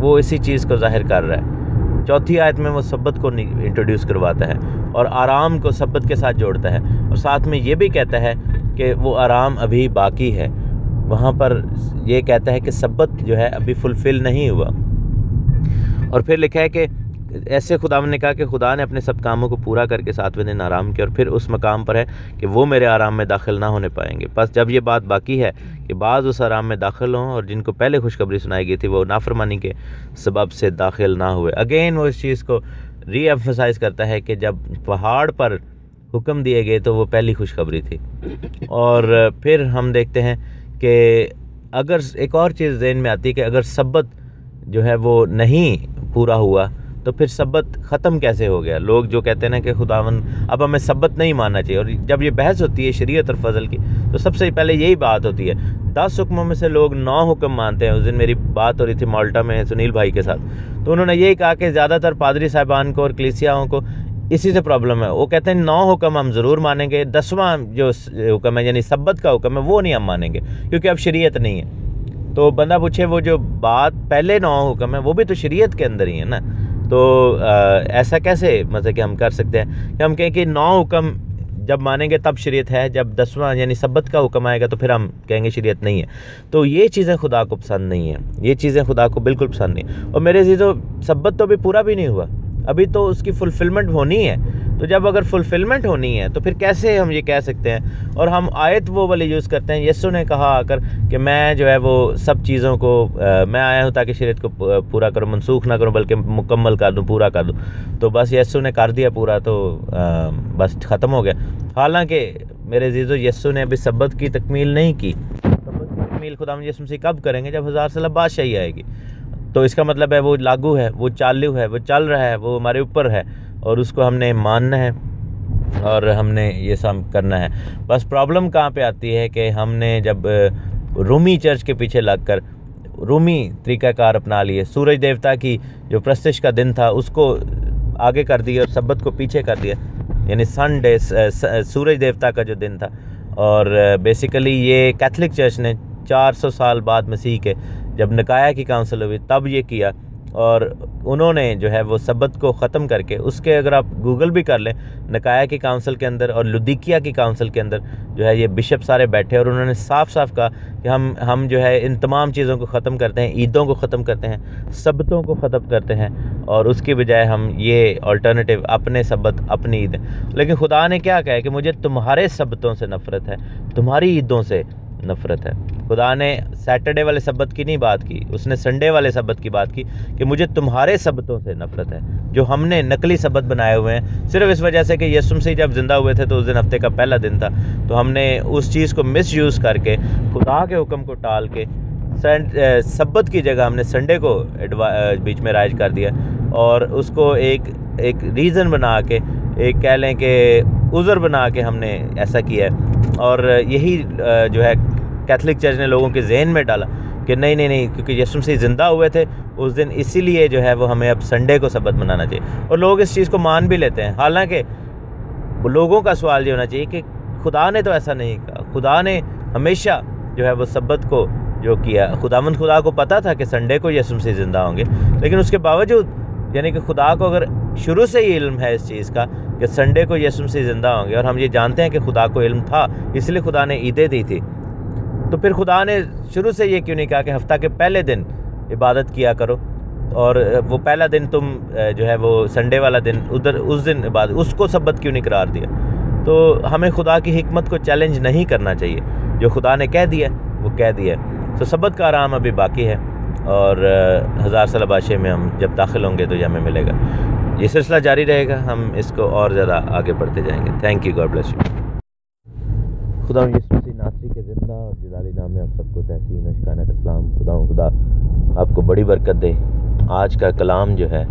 वो इसी चीज़ को ज़ाहिर कर रहा है। 4थी आयत में वो सब्बत को इंट्रोड्यूस करवाता है और आराम को सब्बत के साथ जोड़ता है, और साथ में ये भी कहता है कि वो आराम अभी बाकी है। वहाँ पर ये कहता है कि सब्बत जो है अभी फुलफ़िल नहीं हुआ। और फिर लिखा है कि ऐसे खुदावंद ने कहा कि खुदा ने अपने सब कामों को पूरा करके 7वें दिन आराम किया, और फिर उस मकाम पर है कि वो मेरे आराम में दाखिल ना होने पाएंगे। बस जब ये बात बाकी है कि बाज़ उस आराम में दाखिल हों, और जिनको पहले खुशखबरी सुनाई गई थी वो नाफरमानी के सबब से दाखिल ना हुए। अगेन वो इस चीज़ को रीएम्फसाइज़ करता है कि जब पहाड़ पर हुक्म दिए गए तो वो पहली खुशखबरी थी। और फिर हम देखते हैं कि अगर एक और चीज़ ज़हन में आती है कि अगर सब्बत जो है वो नहीं पूरा हुआ तो फिर सब्बत ख़त्म कैसे हो गया? लोग जो कहते हैं ना कि खुदावन अब हमें सब्बत नहीं मानना चाहिए, और जब ये बहस होती है शरीयत और फजल की, तो सबसे पहले यही बात होती है। 10 हुक्मों में से लोग 9 हुक्म मानते हैं। उस दिन मेरी बात हो रही थी माल्टा में सुनील भाई के साथ, तो उन्होंने यही कहा कि ज़्यादातर पादरी साहिबान को और कलीसियाओं को इसी से प्रॉब्लम है। वो कहते हैं 9 हुक्म हम ज़रूर मानेंगे, 10वां जो हुक्म है यानी सब्बत का हुक्म है वो नहीं हम मानेंगे, क्योंकि अब शरीयत नहीं है। तो बंदा पूछे वो जो बात पहले 9 हुक्म है वो भी तो शरीयत के अंदर ही है ना। तो ऐसा कैसे मतलब कि हम कर सकते हैं कि हम कहें कि 9 हुक्म जब मानेंगे तब शरीयत है, जब 10वां यानी सब्बत का हुक्म आएगा तो फिर हम कहेंगे शरीयत नहीं है। तो ये चीज़ें खुदा को पसंद नहीं है, ये चीज़ें खुदा को बिल्कुल पसंद नहीं। और मेरे अज़ीज़ों, सब्बत तो अभी पूरा भी नहीं हुआ, अभी तो उसकी फुलफिलमेंट होनी है। तो जब अगर फुलफिलमेंट होनी है तो फिर कैसे हम ये कह सकते हैं? और हम आयत वो वाली यूज़ करते हैं, यीशु ने कहा आकर कि मैं जो है वो सब चीज़ों को मैं आया हूँ ताकि शरीयत को पूरा करूँ, मनसूख ना करूँ बल्कि मुकम्मल कर दूँ, पूरा कर दूँ। तो बस यीशु ने कर दिया पूरा, तो बस ख़त्म हो गया। हालांकि मेरे अज़ीज़ों, यीशु ने अभी सब्बत की तकमील नहीं की। सब्बत की तकमील खुदा यीशु मसीह कब करेंगे? जब 1000 साल बादशाही आएगी। तो इसका मतलब है वो लागू है, वो चालू है, वो चल रहा है, वो हमारे ऊपर है और उसको हमने मानना है और हमने ये सब करना है। बस प्रॉब्लम कहाँ पे आती है कि हमने जब रूमी चर्च के पीछे लगकर रूमी तरीक़ाकार अपना लिए, सूरज देवता की जो प्रस्तिश का दिन था उसको आगे कर दिया और सब्बत को पीछे कर दिया, यानी संडे सूरज देवता का जो दिन था। और बेसिकली ये कैथलिक चर्च ने 400 साल बाद मसीह के जब निकाया की काउंसिल हुई तब ये किया, और उन्होंने जो है वो सब्बत को ख़त्म करके उसके, अगर आप गूगल भी कर लें, निकाया की काउंसिल के अंदर और लुदीकिया की काउंसिल के अंदर जो है ये बिशप सारे बैठे और उन्होंने साफ साफ कहा कि हम जो है इन तमाम चीज़ों को ख़त्म करते हैं, ईदों को ख़त्म करते हैं, सब्बतों को ख़त्म करते हैं, और उसकी बजाय हम ये अल्टरनेटिव अपने सब्बत अपनी ईद। लेकिन खुदा ने क्या कहा कि मुझे तुम्हारे सब्बतों से नफ़रत है, तुम्हारी ईदों से नफ़रत है। खुदा ने सैटरडे वाले सब्बत की नहीं बात की, उसने संडे वाले सब्बत की बात की कि मुझे तुम्हारे सब्बतों से नफ़रत है जो हमने नकली सब्बत बनाए हुए हैं, सिर्फ इस वजह से कि यीशु मसीह जब ज़िंदा हुए थे तो उस दिन हफ्ते का पहला दिन था, तो हमने उस चीज़ को मिसयूज़ करके खुदा के हुक्म को टाल के सब्बत की जगह हमने संडे को बीच में राइज कर दिया और उसको एक रीज़न बना के, एक कह लें कि उज़र बना के हमने ऐसा किया है। और यही जो है कैथलिक चर्च ने लोगों के जहन में डाला कि नहीं, क्योंकि यीशु मसीह ज़िंदा हुए थे उस दिन, इसीलिए जो है वो हमें अब संडे को सब्बत मनाना चाहिए, और लोग इस चीज़ को मान भी लेते हैं। हालांकि लोगों का सवाल ये होना चाहिए कि खुदा ने तो ऐसा नहीं कहा, खुदा ने हमेशा जो है वो सब्बत को जो किया, खुदा को पता था कि संडे को यीशु मसीह ज़िंदा होंगे, लेकिन उसके बावजूद यानी कि खुदा को अगर शुरू से ही इल्म है इस चीज़ का कि संडे को यीशु मसीह ज़िंदा होंगे, और हम ये जानते हैं कि खुदा को इल्म था इसलिए खुदा ने ईदें दी थी, तो फिर खुदा ने शुरू से ये क्यों नहीं कहा कि हफ्ता के पहले दिन इबादत किया करो, और वो पहला दिन तुम जो है वो संडे वाला दिन उधर उस दिन इबादत, उसको सब्बत क्यों नहीं करार दिया? तो हमें खुदा की हिकमत को चैलेंज नहीं करना चाहिए, जो खुदा ने कह दिया वो कह दिया। तो सब्बत का आराम अभी बाकी है, और 1000 साल बादशाही में हम जब दाखिल होंगे तो ये हमें मिलेगा। ये सिलसिला जारी रहेगा, हम इसको और ज़्यादा आगे बढ़ते जाएंगे। Thank you, God bless you. खुदा यीशु मसीह नासरी के ज़िंदा और जलाली नाम में आप सबको तहसीन और शिकाना का सलाम। खुदा आपको बड़ी बरकत दे। आज का कलाम जो है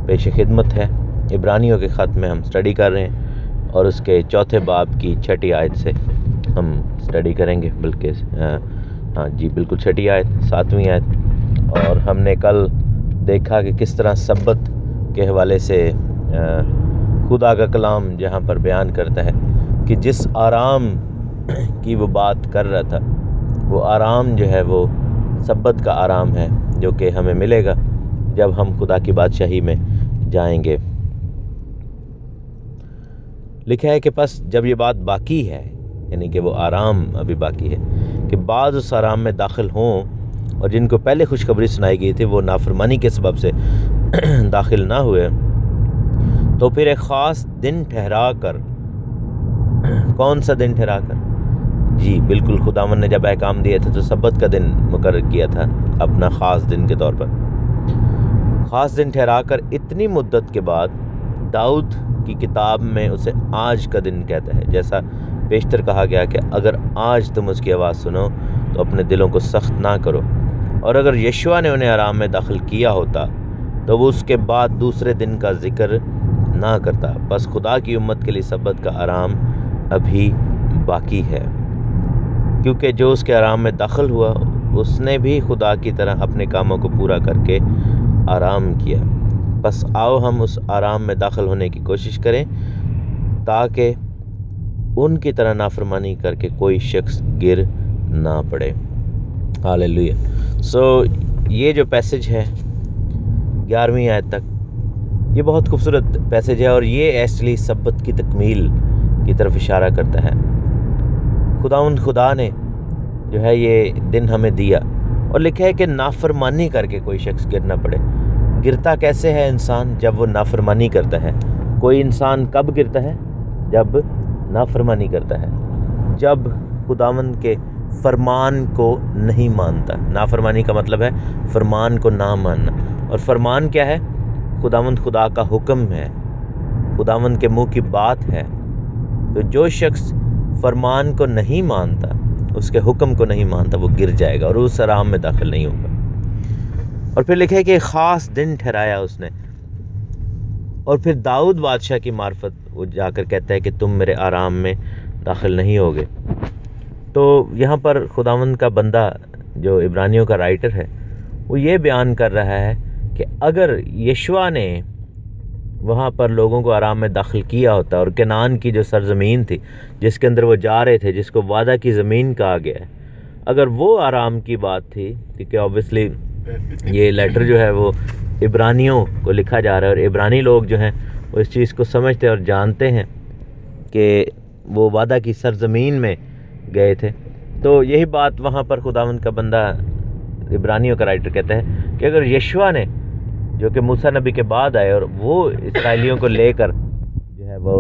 पेश खिदमत है, इब्रानियों के ख़त में हम स्टडी कर रहे हैं और उसके चौथे बाब की 6ठी आयत से हम स्टडी करेंगे, बल्कि हाँ जी बिल्कुल 6ठी आयत 7वीं आयत। और हमने कल देखा कि किस तरह सब्बत के हवाले से खुदा का कलाम जहाँ पर बयान करता है कि जिस आराम की वो बात कर रहा था, वो आराम जो है वो सब्बत का आराम है, जो कि हमें मिलेगा जब हम खुदा की बादशाही में जाएंगे। लिखा है कि बस जब ये बात बाकी है, यानी कि वो आराम अभी बाकी है, कि बाद उस आराम में दाखिल हों, और जिनको पहले खुशखबरी सुनाई गई थी वो नाफरमानी के सबब से दाखिल ना हुए, तो फिर एक ख़ास दिन ठहरा कर, कौन सा दिन ठहरा कर? जी बिल्कुल, खुदावन ने जब अहकाम दिए थे तो सब्बत का दिन मुकर्रर किया था अपना ख़ास दिन के तौर पर। ख़ास दिन ठहरा कर इतनी मुद्दत के बाद दाऊद की किताब में उसे आज का दिन कहता है, जैसा पेशतर कहा गया कि अगर आज तुम उसकी आवाज़ सुनो तो अपने दिलों को सख्त ना करो। और अगर यशुआ ने उन्हें आराम में दाखिल किया होता तो वो उसके बाद दूसरे दिन का जिक्र ना करता। बस खुदा की उम्मत के लिए सब्बत का आराम अभी बाकी है, क्योंकि जो उसके आराम में दाखिल हुआ उसने भी खुदा की तरह अपने कामों को पूरा करके आराम किया। बस आओ हम उस आराम में दाखिल होने की कोशिश करें, ताकि उनकी तरह नाफरमानी करके कोई शख्स गिर ना पड़े। हालेलुया। सो ये जो पैसेज है 11वीं आयत तक, ये बहुत खूबसूरत पैसेज है और ये एक्चुअली सब्बत की तकमील की तरफ इशारा करता है। खुदा ने जो है ये दिन हमें दिया और लिखा है कि नाफरमानी करके कोई शख्स गिर ना पड़े। गिरता कैसे है इंसान? जब वो नाफरमानी करता है। कोई इंसान कब गिरता है? जब नाफरमानी करता है, जब खुदावंद के फरमान को नहीं मानता। नाफरमानी का मतलब है फरमान को ना मानना, और फरमान क्या है? खुदावंद खुदा का हुक्म है, खुदावंद के मुंह की बात है। तो जो शख्स फरमान को नहीं मानता, उसके हुक्म को नहीं मानता, वो गिर जाएगा और उस आराम में दाखिल नहीं होगा। और फिर लिखा है कि ख़ास दिन ठहराया उसने। और फिर दाऊद बादशाह की मार्फत वो जाकर कहता है कि तुम मेरे आराम में दाखिल नहीं होगे। तो यहाँ पर खुदावंद का बंदा जो इब्रानियों का राइटर है, वो ये बयान कर रहा है कि अगर यशुआ ने वहाँ पर लोगों को आराम में दाखिल किया होता, और कनान की जो सरज़मीन थी जिसके अंदर वो जा रहे थे, जिसको वादा की ज़मीन कहा गया है, अगर वो आराम की बात थी, क्योंकि ऑब्वियसली ये लेटर जो है वो इब्रानियों को लिखा जा रहा है, और इब्रानी लोग जो हैं वो इस चीज़ को समझते और जानते हैं कि वो वादा की सरज़मीन में गए थे। तो यही बात वहाँ पर खुदावंद का बंदा इब्रानियों का राइटर कहता है कि अगर यशुआ ने, जो कि मूसा नबी के बाद आए और वो इसराइलियों को लेकर जो है वो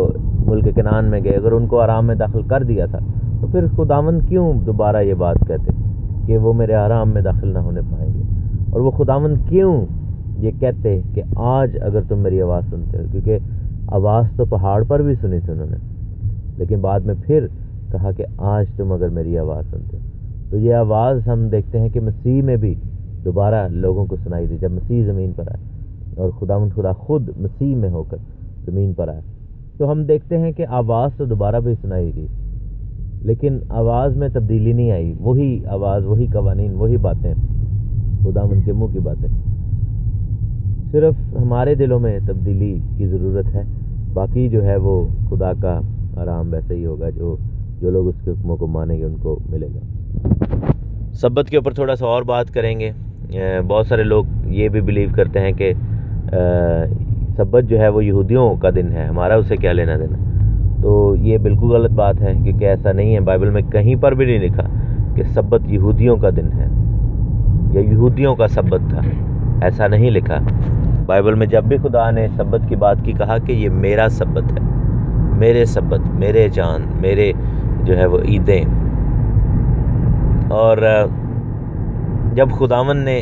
मुल्क कनान में गए, अगर उनको आराम में दाखिल कर दिया था, तो फिर खुदावंद क्यों दोबारा ये बात कहते कि वो मेरे आराम में दाखिल ना होने पाएंगे? और वो खुदावंद क्यों ये कहते कि आज अगर तुम मेरी आवाज़ सुनते हो? क्योंकि आवाज़ तो पहाड़ पर भी सुनी थी उन्होंने, लेकिन बाद में फिर कहा कि आज तुम अगर मेरी आवाज़ सुनते हो। तो ये आवाज़ हम देखते हैं कि मसीह में भी दोबारा लोगों को सुनाई दी, जब मसीह ज़मीन पर आए और खुदावंद खुदा खुद मसीह में होकर ज़मीन पर आए। तो हम देखते हैं कि आवाज़ तो दोबारा भी सुनाई गई, लेकिन आवाज़ में तब्दीली नहीं आई। वही आवाज़, वही कवानीन, वही बातें, खुदावंद के मुंह की बातें। सिर्फ हमारे दिलों में तब्दीली की ज़रूरत है, बाकी जो है वो खुदा का आराम वैसे ही होगा। जो लोग उसके हुक्मों को मानेंगे उनको मिलेगा। सब्बत के ऊपर थोड़ा सा और बात करेंगे। बहुत सारे लोग ये भी बिलीव करते हैं कि सब्बत जो है वो यहूदियों का दिन है, हमारा उसे क्या लेना देना। तो ये बिल्कुल गलत बात है, क्योंकि ऐसा नहीं है। बाइबल में कहीं पर भी नहीं लिखा कि सब्बत यहूदियों का दिन है या यहूदियों का सब्बत था, ऐसा नहीं लिखा। बाइबल में जब भी खुदा ने सब्बत की बात की, कहा कि ये मेरा सब्बत है, मेरे सब्बत, मेरे जान, मेरे जो है वो ईदें। और जब खुदावंद ने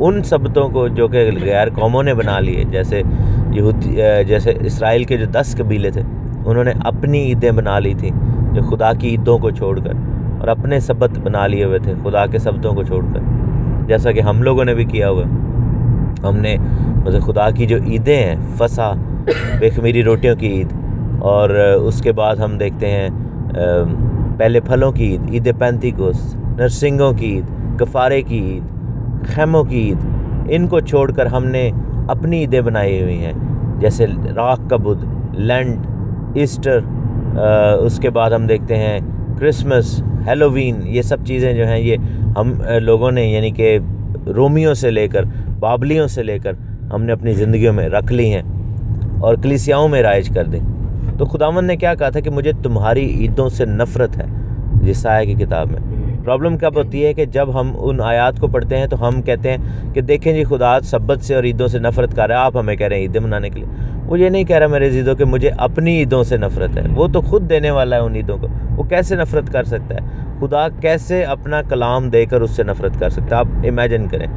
उन सब्बतों को जो कि गैर कौमों ने बना लिए, जैसे इसराइल के जो 10 कबीले थे, उन्होंने अपनी ईदें बना ली थी जो खुदा की ईदों को छोड़कर, और अपने सब्बत बना लिए हुए थे खुदा के सब्बतों को छोड़कर, जैसा कि हम लोगों ने भी किया हुआ। हमने मतलब खुदा की जो ईदें हैं, फसा, बेखमीरी रोटियों की ईद, और उसके बाद हम देखते हैं पहले फलों की ईद, ईद पेंतिकोस्त, नरसिंगों की ईद, कफ़ारे की ईद, खैमों की ईद, इनको छोड़कर हमने अपनी ईदें बनाई हुई हैं, जैसे राख का बुध, लेंट, ईस्टर, उसके बाद हम देखते हैं क्रिसमस, हेलोवीन। ये सब चीज़ें जो हैं ये हम लोगों ने, यानी कि रोमियों से लेकर, बाबलियों से लेकर, हमने अपनी ज़िंदगियों में रख ली हैं और कलीसियाओं में राइज कर दी। तो खुदावंद ने क्या कहा था कि मुझे तुम्हारी ईदों से नफ़रत है, यशायाह की किताब में। प्रॉब्लम कब होती है कि जब हम उन आयात को पढ़ते हैं तो हम कहते हैं कि देखें जी, खुदा सब्बत से और ईदों से नफ़रत कर रहा है, आप हमें कह रहे हैं ईदें मनाने के लिए। वो ये नहीं कह रहा मेरे ईदों के मुझे अपनी ईदों से नफ़रत है, वो तो खुद देने वाला है उन ईदों को, वो कैसे नफ़रत कर सकता है? खुदा कैसे अपना कलाम देकर उससे नफ़रत कर सकता है? आप इमेजिन करें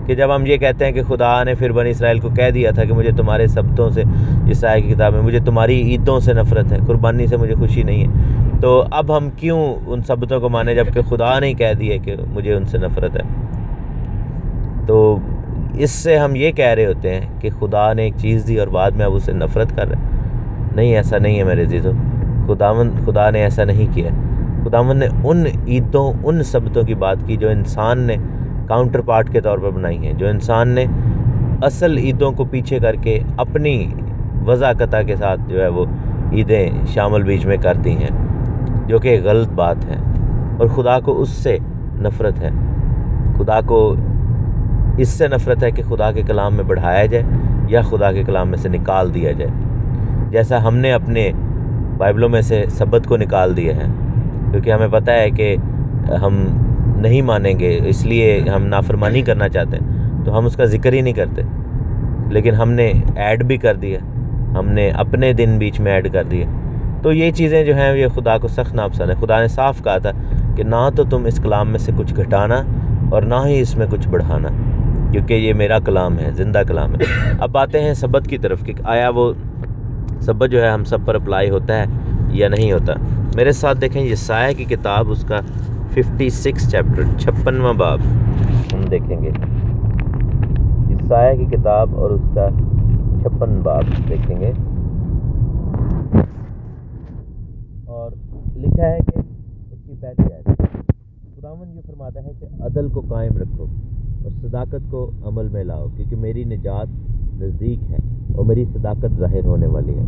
कि जब हम ये कहते हैं कि खुदा ने फिर बनी इसराइल को कह दिया था कि मुझे तुम्हारे सब्तों से, यशायाह की किताब में, मुझे तुम्हारी ईदों से नफ़रत है, कुर्बानी से मुझे खुशी नहीं है, तो अब हम क्यों उन सब्तों को माने जबकि खुदा ने कह दिया कि मुझे उनसे नफ़रत है? तो इससे हम ये कह रहे होते हैं कि खुदा ने एक चीज़ दी और बाद में अब उसे नफ़रत कर रहे हैं। नहीं, ऐसा नहीं है मेरे अज़ीज़ों। खुदा ने ऐसा नहीं किया। खुदावंद ने उन ईदों, उन सबतों की बात की जो इंसान ने काउंटर पार्ट के तौर पर बनाई हैं, जो इंसान ने असल ईदों को पीछे करके अपनी वज़ाकता के साथ जो है वो ईदें शामिल बीच में कर दी हैं, जो कि गलत बात है। और खुदा को उससे नफ़रत है। खुदा को इससे नफ़रत है कि खुदा के कलाम में बढ़ाया जाए या खुदा के कलाम में से निकाल दिया जाए। जैसा हमने अपने बाइबलों में से सब्बत को निकाल दिया है, क्योंकि हमें पता है कि हम नहीं मानेंगे, इसलिए हम नाफरमानी करना चाहते हैं, तो हम उसका ज़िक्र ही नहीं करते। लेकिन हमने ऐड भी कर दिया, हमने अपने दिन बीच में ऐड कर दिए। तो ये चीज़ें जो हैं ये खुदा को सख्त नापसंद है। खुदा ने साफ कहा था कि ना तो तुम इस कलाम में से कुछ घटाना और ना ही इसमें कुछ बढ़ाना, क्योंकि ये मेरा कलाम है, ज़िंदा कलाम है। अब आते हैं सब्बत की तरफ कि आया वो सब्बत जो है हम सब पर अप्लाई होता है या नहीं होता। मेरे साथ देखें यसाया की किताब, उसका 56 चैप्टर, 56वां बाब हम देखेंगे। यसाया की किताब और उसका 56 बाब देखेंगे, और लिखा है कि उसकी पहली आयत, खुदावंद ये फरमाता है कि अदल को कायम रखो और सदाकत को अमल में लाओ, क्योंकि मेरी निजात नज़दीक है और मेरी सदाकत ज़ाहिर होने वाली है।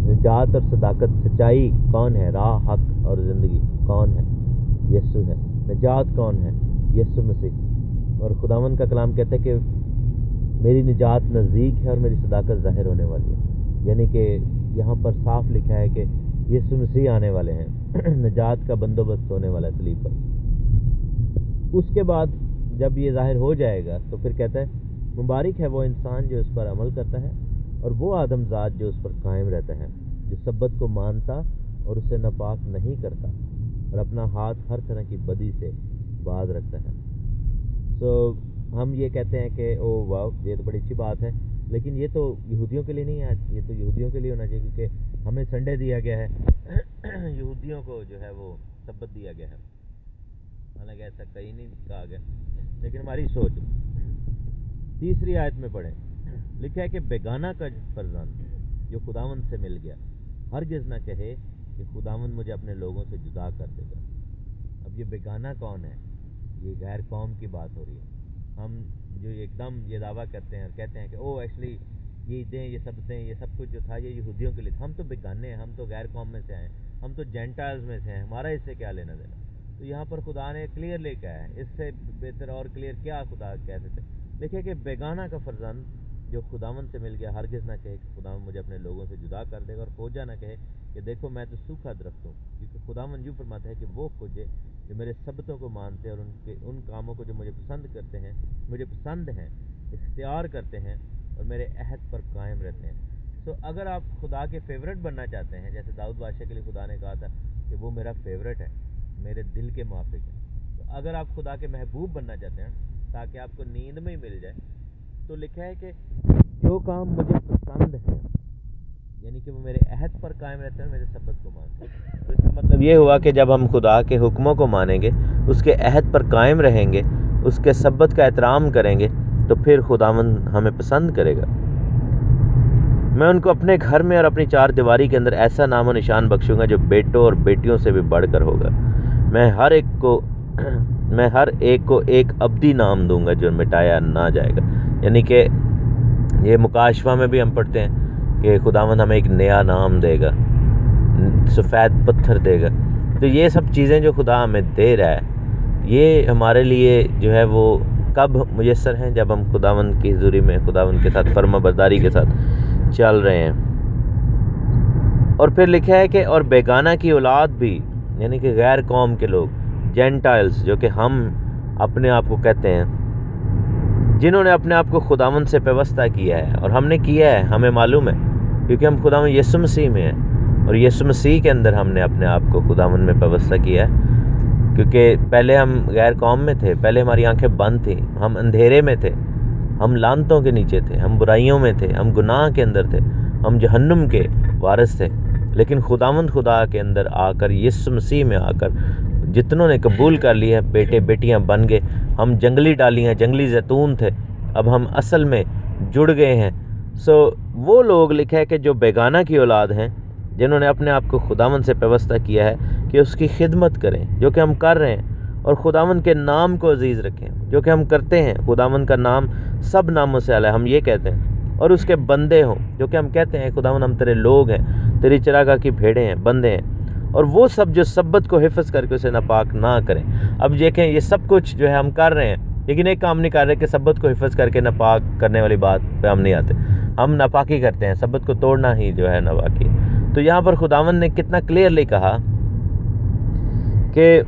निजात और सदाकत, सच्चाई कौन है? राह, हक और ज़िंदगी कौन है? यीशु है। निजात कौन है? यीशु मसीह। और खुदावंद का कलाम कहता है कि मेरी निजात नज़दीक है और मेरी सदाकत ज़ाहिर होने वाली है। यानी कि यहाँ पर साफ लिखा है कि यीशु मसीह आने वाले हैं। निजात का बंदोबस्त होने वाला है सलीब पर। उसके बाद जब ये ज़ाहिर हो जाएगा तो फिर कहता है मुबारक है वो इंसान जो उस पर अमल करता है और वो आदमजात जो उस पर कायम रहता है, जो सब्बत को मानता और उसे नापाक नहीं करता और अपना हाथ हर तरह की बदी से बाज रखता है। हम ये कहते हैं कि ओ वाह, ये तो बड़ी अच्छी बात है, लेकिन ये तो यहूदियों के लिए नहीं है। ये तो यहूदियों के लिए होना चाहिए, क्योंकि हमें संडे दिया गया है, यहूदियों को जो है वो सब्बत दिया गया है। हालांकि ऐसा कहीं नहीं कहा गया, लेकिन हमारी सोच। तीसरी आयत में पढ़ें, लिखा है कि बेगाना का फर्जंद जो खुदावंद से मिल गया हरगिज़ ना कहे कि खुदावंद मुझे अपने लोगों से जुदा कर देगा। अब ये बेगाना कौन है? ये गैर कौम की बात हो रही है। हम जो एकदम ये दावा करते हैं और कहते हैं कि ओ एक्चुअली ये ईदें, ये सब कुछ जो था ये यहूदियों के लिए था, हम तो बेगाने हैं, हम तो गैर कौम में से आए, हम तो जेंटाइल्स में से हैं, हमारा इससे क्या लेना देना। तो यहाँ पर खुदा ने क्लियर लेकर आया है, इससे बेहतर और क्लियर क्या खुदा कह सकते। देखिए कि बेगाना का फर्जंद जो खुदावंद से मिल गया हरगिज़ ना कहे कि खुदावंद मुझे अपने लोगों से जुदा कर देगा, और खोजा ना कहे कि देखो मैं तो सूखा दरख्त हूँ, क्योंकि खुदावंद यूँ फरमाता है कि वो खोजे जो मेरे सब्बतों को मानते हैं और उन कामों को जो मुझे पसंद करते हैं, मुझे पसंद हैं, इख्तियार करते हैं और मेरे अहद पर कायम रहते हैं। तो अगर आप खुदा के फेवरेट बनना चाहते हैं, जैसे दाऊद बादशाह के लिए खुदा ने कहा था कि वो मेरा फेवरेट है, मेरे दिल के मुआफिक है, तो अगर आप खुदा के महबूब बनना चाहते हैं ताकि आपको नींद में ही मिल जाए, तो लिखा है कि जो काम मुझे पसंद है, यानी कि वो मेरे अहद पर कायम रहते हैं, मेरे सब्बत को मानते हैं। तो इसका मतलब ये हुआ कि जब हम खुदा के हुक्मों को मानेंगे, उसके अहद पर कायम रहेंगे, उसके सब्बत का एहतराम करेंगे, तो फिर खुदावंद हमें पसंद करेगा। मैं उनको अपने घर में और अपनी चार दीवारी के अंदर ऐसा नामो निशान बख्शूंगा जो बेटों और बेटियों से भी बढ़कर होगा। मैं हर एक को एक अब्दी नाम दूंगा जो मिटाया ना जाएगा। यानी कि ये मुकाशवा में भी हम पढ़ते हैं कि खुदावंद हमें एक नया नाम देगा, सफ़ेद पत्थर देगा। तो ये सब चीज़ें जो खुदा हमें दे रहा है, ये हमारे लिए जो है वो कब मुयस्सर हैं? जब हम खुदावंद की हुज़ूरी में खुदावंद के साथ फर्माबरदारी के साथ चल रहे हैं। और फिर लिखा है कि और बेगाना की औलाद भी, यानी कि गैर कौम के लोग, जेंटाइल्स, जो कि हम अपने आप को कहते हैं, जिन्होंने अपने आप को खुदावंद से पेवस्ता किया है, और हमने किया है, हमें मालूम है, क्योंकि हम खुदावंद यीशु मसीह में हैं, और यीशु मसीह के अंदर हमने अपने आप को खुदावंद में पेवस्ता किया है। क्योंकि पहले हम गैर कौम में थे, पहले हमारी आंखें बंद थी, हम अंधेरे में थे, हम लानतों के नीचे थे, हम बुराइयों में थे, हम गुनाह के अंदर थे, हम जहन्नुम के वारिस थे। लेकिन खुदावंद खुदा के अंदर आकर, यीशु मसीह में आकर, जितनों ने कबूल कर लिया, बेटे बेटियां बन गए। हम जंगली डालियां, जंगली जैतून थे, अब हम असल में जुड़ गए हैं। वो लोग लिखा है कि जो बेगाना की औलाद हैं, जिन्होंने अपने आप को खुदावन से व्यवस्था किया है कि उसकी खिदमत करें, जो कि हम कर रहे हैं, और खुदावन के नाम को अजीज़ रखें, जो कि हम करते हैं। खुदावन का नाम सब नामों से आला है, हम ये कहते हैं। और उसके बंदे हों, जो कि हम कहते हैं खुदावन हम तेरे लोग हैं, तेरी चरागाह की भेड़ें हैं, बंदे हैं। और वो सब जो सब्बत को हिफ्ज़ करके उसे नापाक ना करें। अब देखें, ये सब कुछ जो है हम कर रहे हैं, लेकिन एक काम नहीं कर रहे कि सब्बत को हिफ्ज़ करके नापाक करने वाली बात पे हम नहीं आते। हम नापाकी करते हैं, सब्बत को तोड़ना ही जो है नापाकी। तो यहाँ पर खुदावन ने कितना क्लियरली कहा कि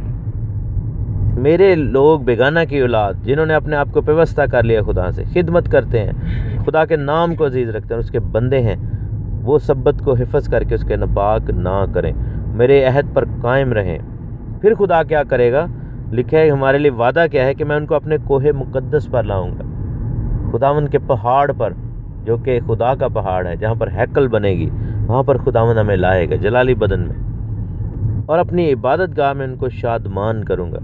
मेरे लोग बेगाना की औलाद, जिन्होंने अपने आप को व्यवस्था कर लिया, खुदा से खिदमत करते हैं, खुदा के नाम को अजीज़ रखते हैं, उसके बंदे हैं, वो सब्बत को हिफ्ज़ करके उसके नापाक ना करें, मेरे अहद पर कायम रहें। फिर खुदा क्या करेगा? लिखा है हमारे लिए वादा क्या है कि मैं उनको अपने कोहे मुक़द्दस पर लाऊंगा, खुदावन के पहाड़ पर, जो कि खुदा का पहाड़ है, जहाँ पर हैकल बनेगी, वहाँ पर खुदावन हमें लाएगा जलाली बदन में। और अपनी इबादत गाह में उनको शादमान करूँगा,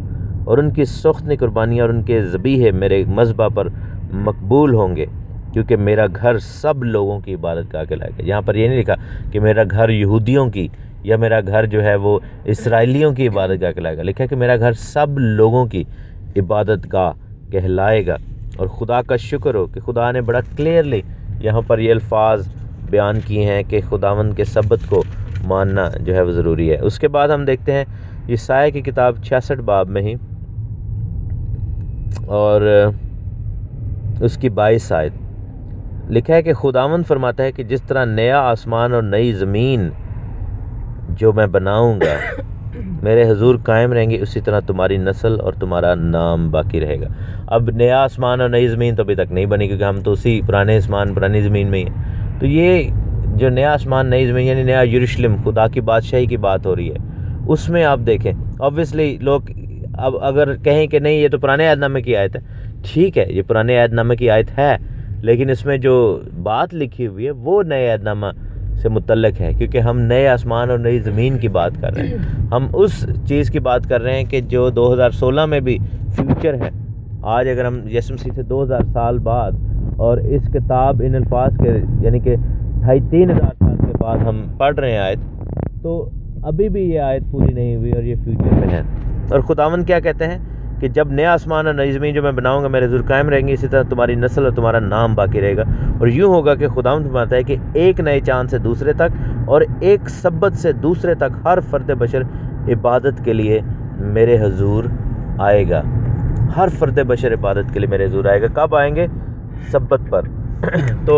और उनकी सख्त कुर्बानियाँ और उनके ज़बीहे मेरे मज़बा पर मकबूल होंगे, क्योंकि मेरा घर सब लोगों की इबादत गाह कहलाएगा। यहाँ पर ये नहीं लिखा कि मेरा घर यहूदियों की या मेरा घर जो है वो इसराइलियों की इबादत गाह कहलाएगा, लिखा है कि मेरा घर सब लोगों की इबादत गाह कहलाएगा। और खुदा का शुक्र हो कि खुदा ने बड़ा क्लियरली यहाँ पर ये अल्फाज बयान किए हैं कि खुदावन के सब्बत को मानना जो है वो ज़रूरी है। उसके बाद हम देखते हैं यशायाह की किताब 66 बाब में ही और उसकी 22 आयत, लिखा है कि खुदावन फरमाता है कि जिस तरह नया आसमान और नई ज़मीन जो मैं बनाऊंगा मेरे हुजूर कायम रहेंगे, उसी तरह तुम्हारी नस्ल और तुम्हारा नाम बाकी रहेगा। अब नया आसमान और नई ज़मीन तो अभी तक नहीं बनी, क्योंकि हम तो उसी पुराने आसमान पुरानी ज़मीन में ही हैं। तो ये जो नया आसमान नई ज़मीन यानी नया यरूशलेम, खुदा की बादशाही की बात हो रही है, उसमें आप देखें ऑब्वियसली लोग अब अगर कहें कि नहीं ये तो पुराने अहदनामे की आयत है, ठीक है, ये पुराने अहदनामे की आयत है, लेकिन इसमें जो बात लिखी हुई है वो नए अहदनामा से मुतल्लक है, क्योंकि हम नए आसमान और नई ज़मीन की बात कर रहे हैं। हम उस चीज़ की बात कर रहे हैं कि जो 2016 में भी फ्यूचर है। आज अगर हम यीशु मसीह से 2000 साल बाद और इस किताब इन अल्फाज के यानी कि 2500-3000 साल के बाद हम पढ़ रहे हैं आयत, तो अभी भी ये आयत पूरी नहीं हुई और ये फ्यूचर में है। और खुदावन क्या कहते हैं कि जब नया आसमान और नई ज़मीन जो मैं बनाऊंगा मेरे हुजूर कायम रहेंगे, इसी तरह तुम्हारी नस्ल और तुम्हारा नाम बाकी रहेगा। और यूँ होगा कि खुदावन फरमाता है कि एक नए चाँद से दूसरे तक और एक सब्बत से दूसरे तक हर फ़र्द बशर इबादत के लिए मेरे हुजूर आएगा। हर फ़र्द बशर इबादत के लिए मेरे हुजूर आएगा। कब आएंगे? सब्बत पर। तो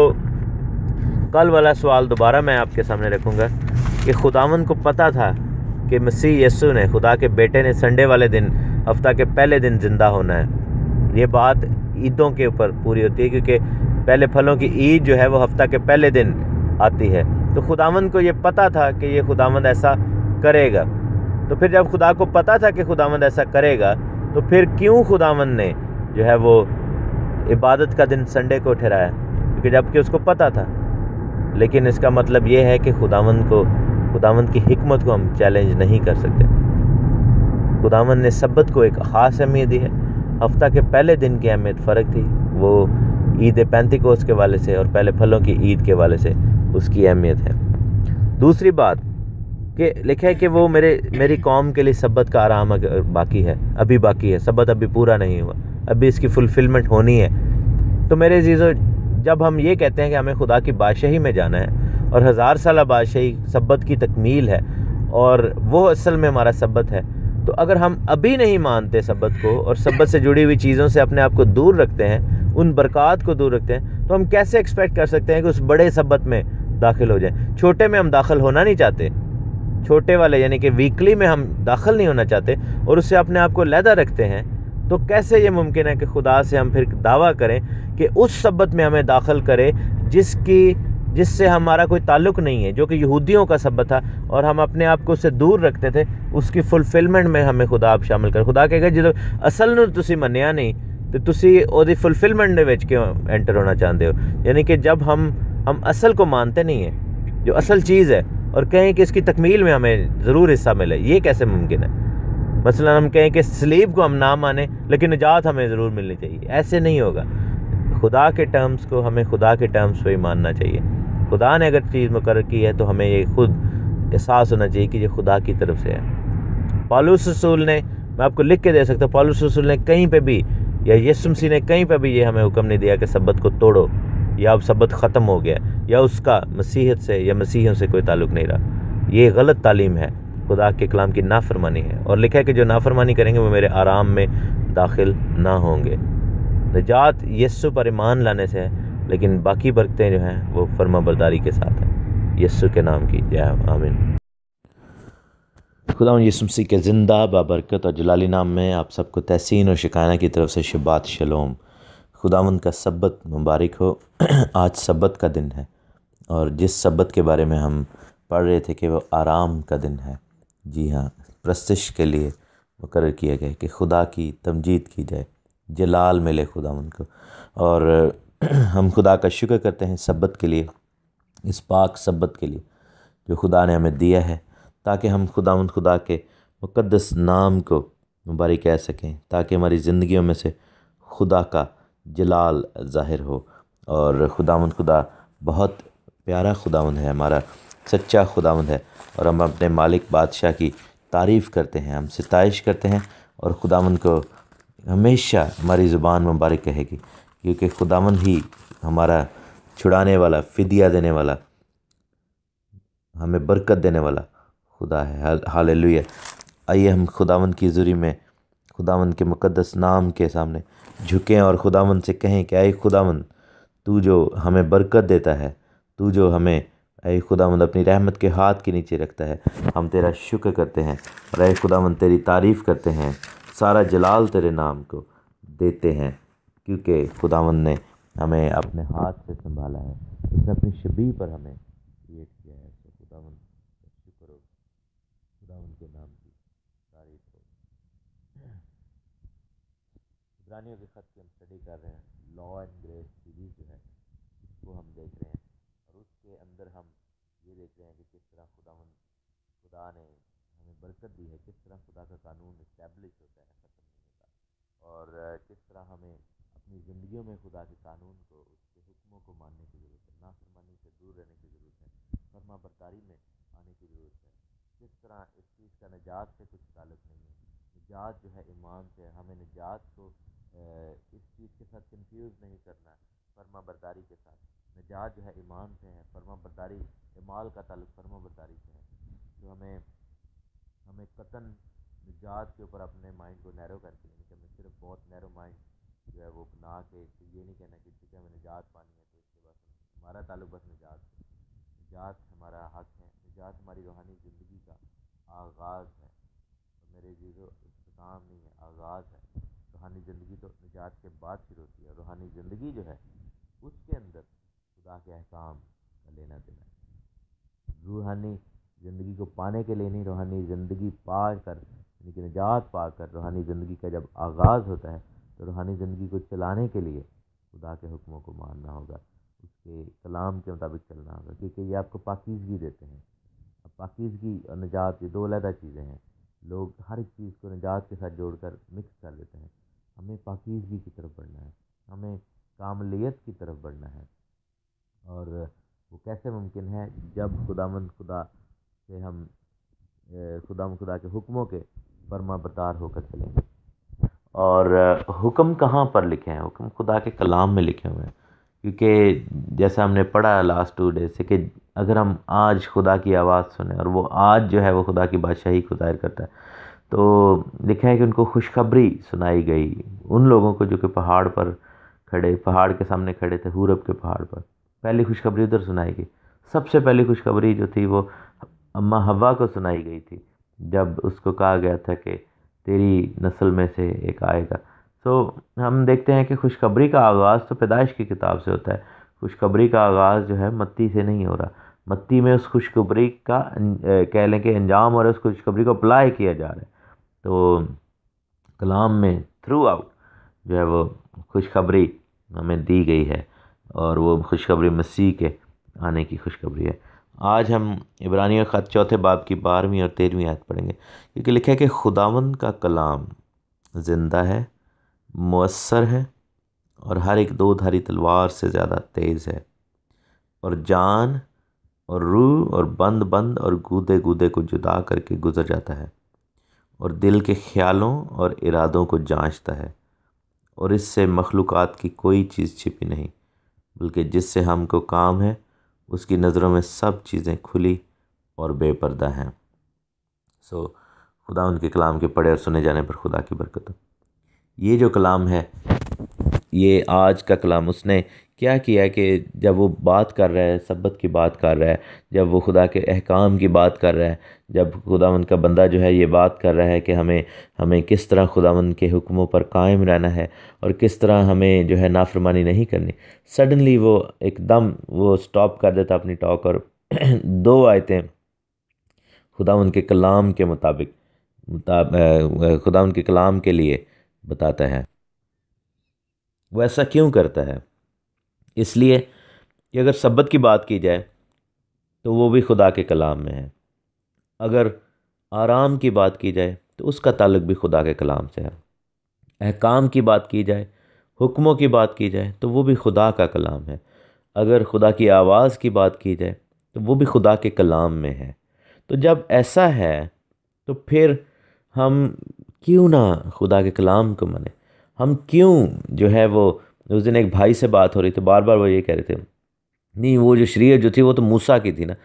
कल वाला सवाल दोबारा मैं आपके सामने रखूँगा कि खुदावन को पता था कि मसीह यीशु ने, खुदा के बेटे ने, संडे वाले दिन, हफ्ता के पहले दिन ज़िंदा होना है। ये बात ईदों के ऊपर पूरी होती है, क्योंकि पहले फलों की ईद जो है वो हफ्ता के पहले दिन आती है। तो खुदावन को ये पता था कि ये खुदावंद ऐसा करेगा। तो फिर जब खुदा को पता था कि खुदावंद ऐसा करेगा, तो फिर क्यों खुदावन ने जो है वो इबादत का दिन संडे को ठहराया? क्योंकि जबकि उसको पता था। लेकिन इसका मतलब ये है कि खुदावंद की हिकमत को हम चैलेंज नहीं कर सकते। खुदावंद ने सब्बत को एक ख़ास अहमियत दी है। हफ्ता के पहले दिन की अहमियत फ़र्क थी, वो ईद पेंतिकोस्त के वाले से और पहले फलों की ईद के वाले से उसकी अहमियत है। दूसरी बात कि लिखा है कि वो मेरी कौम के लिए सब्बत का आराम बाकी है, अभी बाकी है, सब्बत अभी पूरा नहीं हुआ, अभी इसकी फुलफिलमेंट होनी है। तो मेरे अज़ीज़ों, जब हम ये कहते हैं कि हमें खुदा की बादशाही में जाना है और 1000 साल बादशाही सब्बत की तकमील है और वो असल में हमारा सब्बत है, तो अगर हम अभी नहीं मानते सब्बत को और सब्बत से जुड़ी हुई चीज़ों से अपने आप को दूर रखते हैं, उन बरक़ात को दूर रखते हैं, तो हम कैसे एक्सपेक्ट कर सकते हैं कि उस बड़े सब्बत में दाखिल हो जाएं? छोटे में हम दाखिल होना नहीं चाहते, छोटे वाले यानी कि वीकली में हम दाखिल नहीं होना चाहते और उससे अपने आप को लहदा रखते हैं। तो कैसे ये मुमकिन है कि खुदा से हम फिर दावा करें कि उस सब्बत में हमें दाखिल करे जिससे हमारा कोई ताल्लुक़ नहीं है, जो कि यहूदियों का सब्बत था और हम अपने आप को उससे दूर रखते थे, उसकी फुलफिलमेंट में हमें खुदा आप शामिल कर। खुदा कहेगा जो असल ਨੂੰ ਤੁਸੀਂ ਮੰਨਿਆ नहीं तो ਤੁਸੀਂ ਉਹਦੀ फुलफिलमेंट ਦੇ ਵਿੱਚ क्यों एंटर होना चाहते हो? यानी कि जब हम असल को मानते नहीं हैं, जो असल चीज़ है, और कहें कि इसकी तकमील में हमें ज़रूर हिस्सा मिले, ये कैसे मुमकिन है? मसलन हम कहें कि सलीब को हम ना माने लेकिन निजात हमें ज़रूर मिलनी चाहिए, ऐसे नहीं होगा। खुदा के टर्म्स को हमें खुदा के टर्म्स पे ही मानना चाहिए। खुदा ने अगर चीज़ मुकर्रर की है तो हमें ये खुद एहसास होना चाहिए कि ये खुदा की तरफ से है। पौलुस रसूल ने, मैं आपको लिख के दे सकता हूँ, पौलुस रसूल ने कहीं पे भी, या यीशु मसीह ने कहीं पे भी ये हमें हुक्म नहीं दिया कि सब्बत को तोड़ो, या अब सब्बत ख़त्म हो गया, या उसका मसीहत से या मसीहियों से कोई ताल्लुक़ नहीं रहा। ये गलत तालीम है, खुदा के कलाम की नाफरमानी है। और लिखा है कि जो नाफरमानी करेंगे वो मेरे आराम में दाखिल ना होंगे। निजात यीशु पर ईमान लाने से है, लेकिन बाकी बरकतें जो हैं वो फर्माबरदारी के साथ है। यीशु के नाम की जय, आमीन। खुदा यीशु मसीह के ज़िंदा बाबरकत और जलाली नाम में आप सबको तहसीन और शिकायना की तरफ से शबात शलोम। खुदावंद का सब्बत मुबारक हो। आज सब्बत का दिन है, और जिस सब्बत के बारे में हम पढ़ रहे थे कि वो आराम का दिन है, जी हाँ, प्रस्तिश के लिए मुकर्रर किया गया कि खुदा की तमजीद की जाए, जलाल मिले खुदावंद को। और हम खुदा का शुक्र करते हैं सब्बत के लिए, इस पाक सब्बत के लिए जो खुदा ने हमें दिया है, ताकि हम खुदा के मुक़द्दस नाम को मुबारक कह सकें, ताकि हमारी ज़िंदगियों में से खुदा का जलाल ज़ाहिर हो। और खुदा बहुत प्यारा खुदावंद है, हमारा सच्चा खुदावंद है, और हम अपने मालिक बादशाह की तारीफ़ करते हैं, हम सिताइश करते हैं, और खुदावंद को हमेशा हमारी ज़ुबान मुबारक कहेगी, क्योंकि खुदावंद ही हमारा छुड़ाने वाला, फ़िदिया देने वाला, हमें बरकत देने वाला खुदा है। हालेलुया। आइए हम खुदावंद की ज़ुरी में खुदावंद के मुक़द्दस नाम के सामने झुकें और खुदावंद से कहें कि ऐ खुदावंद, तू जो हमें बरकत देता है, तू जो हमें, ऐ खुदावंद, अपनी रहमत के हाथ के नीचे रखता है, हम तेरा शुक्र करते हैं, और ऐ खुदावंद तेरी तारीफ़ करते हैं, सारा जलाल तेरे नाम को देते हैं, क्योंकि खुदावंद ने हमें अपने हाथ से संभाला है, उसने अपनी शबीह पर हमें क्रिएट किया है। तो खुदावंद का शुक्र हो, खुदावंद के नाम की तारीफ हो। इब्रानियों के ख़त की हम स्टडी कर रहे हैं, लॉ एंड ग्रेस सीरीज़ जो है इसको हम देख रहे हैं, और उसके अंदर हम ये देख रहे हैं कि किस तरह खुदा ने हमें बरकत दी है, किस तरह खुदा का कानून इस्टेब्लिश होता है, ख़त्म नहीं होता, और किस तरह हमें अपनी ज़िंदगियों में खुदा के कानून को, उसके हुक्मों को मानने की ज़रूरत है, नाफरमानी से दूर रहने की ज़रूरत है, फर्माबरदारी में आने की ज़रूरत है। किस तरह इस चीज़ का निजात से कुछ ताल्लुक़ नहीं है, निजात जो है ईमान से है, हमें निजात को इस चीज़ के साथ कंफ्यूज नहीं करना है, फर्माबरदारी के साथ। निजात जो है ईमान से है, फर्माबरदारी, इमाल का ताल्लुक़ फर्माबरदारी से है। तो हमें कतन निजात के ऊपर अपने माइंड को नैरो करके नहीं, हमें सिर्फ बहुत नैरो माइंड जो है वो बना के ये नहीं कहना कि ठीक है हमें निजात पानी है तो इसके बाद हमारा ताल्लुक़ बस निजात से। निजात हमारा हक है, निजात हमारी रूहानी ज़िंदगी का आगाज़ है, तो मेरे जीरो इख्तिताम नहीं है, आगाज़ है। रूहानी ज़िंदगी तो निजात के बाद शुरू होती है, रूहानी ज़िंदगी जो है उसके अंदर खुदा के अहकाम का लेना देना है। रूहानी ज़िंदगी को पाने के लिए नहीं, रूहानी ज़िंदगी पा कर, यानी कि निजात पा कर रूहानी ज़िंदगी का जब आगाज़ होता है तो रूहानी ज़िंदगी को चलाने के लिए खुदा के हुक्मों को मानना होगा, उसके कलाम के मुताबिक चलना होगा, क्योंकि ये आपको पाकीज़गी देते हैं। अब पाकीज़गी और निजात ये दो अलग चीज़ें हैं। लोग हर एक चीज़ को निजात के साथ जोड़कर मिक्स कर देते हैं। हमें पाकीज़गी की तरफ बढ़ना है, हमें कामलियत की तरफ बढ़ना है, और वो कैसे मुमकिन है जब खुदा से हम खुदा के हुक्मों के फर्माबरदार होकर चलेंगे। और हुक्म कहाँ पर लिखे हैं? हुक्म खुदा के कलाम में लिखे हुए हैं, क्योंकि जैसा हमने पढ़ा लास्ट 2 डेज से कि अगर हम आज खुदा की आवाज़ सुने, और वो आज जो है वो खुदा की बादशाही को ज़ाहिर करता है, तो लिखा है कि उनको खुशखबरी सुनाई गई उन लोगों को जो कि पहाड़ के सामने खड़े थे, हुरब के पहाड़ पर। पहली खुशखबरी उधर सुनाई गई। सबसे पहली खुशखबरी जो थी वो अम्मा हव्वा को सुनाई गई थी, जब उसको कहा गया था कि तेरी नस्ल में से एक आएगा। तो हम देखते हैं कि खुशखबरी का आगाज़ तो पैदाइश की किताब से होता है। खुशखबरी का आगाज़ जो है मत्ती से नहीं हो रहा। मत्ती में उस खुशखबरी का कह लें कि अंजाम और उस खुशखबरी को अप्लाई किया जा रहा है। तो कलाम में थ्रू आउट जो है वो खुशखबरी हमें दी गई है, और वो खुशखबरी मसीह के आने की खुशखबरी है। आज हम इब्रानियों का ख़त 4 बाब की 12वीं और 13वीं आयत पढ़ेंगे, क्योंकि लिखा है कि खुदावंद का कलाम ज़िंदा है, मुअस्सर है और हर एक दो धारी तलवार से ज़्यादा तेज़ है, और जान और रूह और बंद बंद और गूदे गूदे को जुदा करके गुजर जाता है, और दिल के ख्यालों और इरादों को जांचता है, और इससे मखलूक़ात की कोई चीज़ छिपी नहीं, बल्कि जिससे हमको काम है उसकी नज़रों में सब चीज़ें खुली और बेपर्दा हैं। खुदा उनके कलाम के पढ़े और सुने जाने पर खुदा की बरकत हो। ये जो कलाम है, ये आज का कलाम, उसने क्या किया कि जब वो बात कर रहा है, सब्बत की बात कर रहा है, जब वो खुदा के अहकाम की बात कर रहा है, जब खुदावंद का बंदा जो है ये बात कर रहा है कि हमें हमें किस तरह खुदावंद के हुक्मों पर कायम रहना है और किस तरह हमें जो है नाफरमानी नहीं करनी, सडनली वो एकदम वो स्टॉप कर देता अपनी टॉक और दो आयतें खुदावंद के कलाम के मुताबिक खुदावंद के कलाम के लिए बताता है। वो ऐसा क्यों करता है? इसलिए कि अगर सब्बत की बात की जाए तो वो भी खुदा के कलाम में है, अगर आराम की बात की जाए तो उसका ताल्लुक भी खुदा के कलाम से है, अहकाम की बात की जाए, हुक्मों की बात की जाए तो वो भी खुदा का कलाम है, अगर खुदा की आवाज़ की बात की जाए तो वो भी खुदा के कलाम में है। तो जब ऐसा है तो फिर हम क्यों ना खुदा के कलाम को माने? हम क्यों जो है वो, उस दिन एक भाई से बात हो रही थी, बार बार वो ये कह रहे थे, नहीं वो जो शरीयत जो थी वो तो मूसा की थी ना,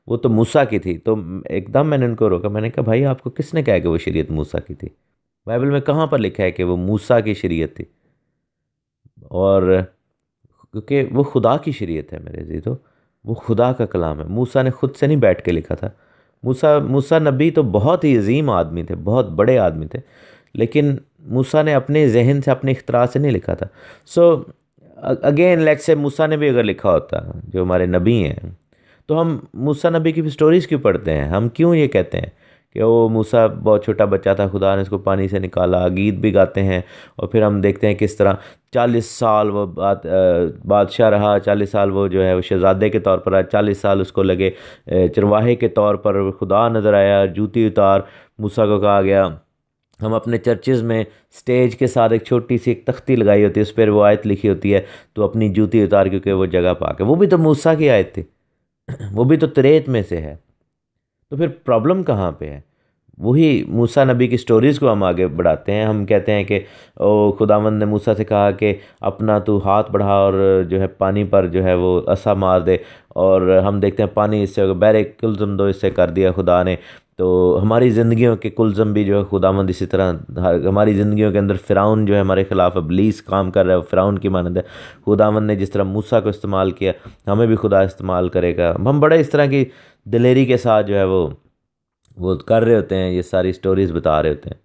वो तो मूसा की थी। तो एकदम मैंने उनको रोका, मैंने कहा भाई आपको किसने कहा कि वो शरीयत मूसा की थी? बाइबल में कहाँ पर लिखा है कि वो मूसा की शरीयत थी? और क्योंकि वो खुदा की शरीयत है मेरे जी, तो वो खुदा का कलाम है। मूसा ने खुद से नहीं बैठ के लिखा था। मूसा मूसा नबी तो बहुत ही अजीम आदमी थे, बहुत बड़े आदमी थे, लेकिन मूसा ने अपने जहन से, अपने इख्तरा से नहीं लिखा था। सो अगेन लेट्स से मूसा ने भी अगर लिखा होता, जो हमारे नबी हैं, तो हम मूसा नबी की स्टोरीज़ क्यों पढ़ते हैं? हम क्यों ये कहते हैं कि वो मूसा बहुत छोटा बच्चा था, खुदा ने उसको पानी से निकाला, गीत भी गाते हैं, और फिर हम देखते हैं किस तरह 40 साल वो बादशाह रहा, 40 साल वो जो है वो शहज़ादे के तौर पर रहा, 40 साल उसको लगे चरवाहे के तौर पर, खुदा नज़र आया, जूती उतार, मूसा को कहा गया। हम अपने चर्चेज़ में स्टेज के साथ एक छोटी सी एक तख्ती लगाई होती है, उस पर वो आयत लिखी होती है, तो अपनी जूती उतार, क्योंकि वो जगह पाक है। वो भी तो मूसा की आयत थी, वो भी तो तिरेत में से है। तो फिर प्रॉब्लम कहाँ पे है? वही मूसा नबी की स्टोरीज़ को हम आगे बढ़ाते हैं। हम कहते हैं कि ओ खुदावंद ने मूसा से कहा कि अपना तू हाथ बढ़ा और जो है पानी पर जो है वो असा मार दे, और हम देखते हैं पानी इससे बहरे कुलज़म दो इससे कर दिया खुदा ने। तो हमारी ज़िंदगियों के कुलज़म भी जो है खुदावंद इसी तरह हमारी ज़िंदगियों के अंदर फ़िरौन जो है हमारे ख़िलाफ़ इब्लीस काम कर रहा है, फ़िरौन की मानद है। खुदावंद ने जिस तरह मूसा को इस्तेमाल किया, हमें भी खुदा इस्तेमाल करेगा। हम बड़े इस तरह की दिलेरी के साथ जो है वो कर रहे होते हैं, ये सारी स्टोरीज़ बता रहे होते हैं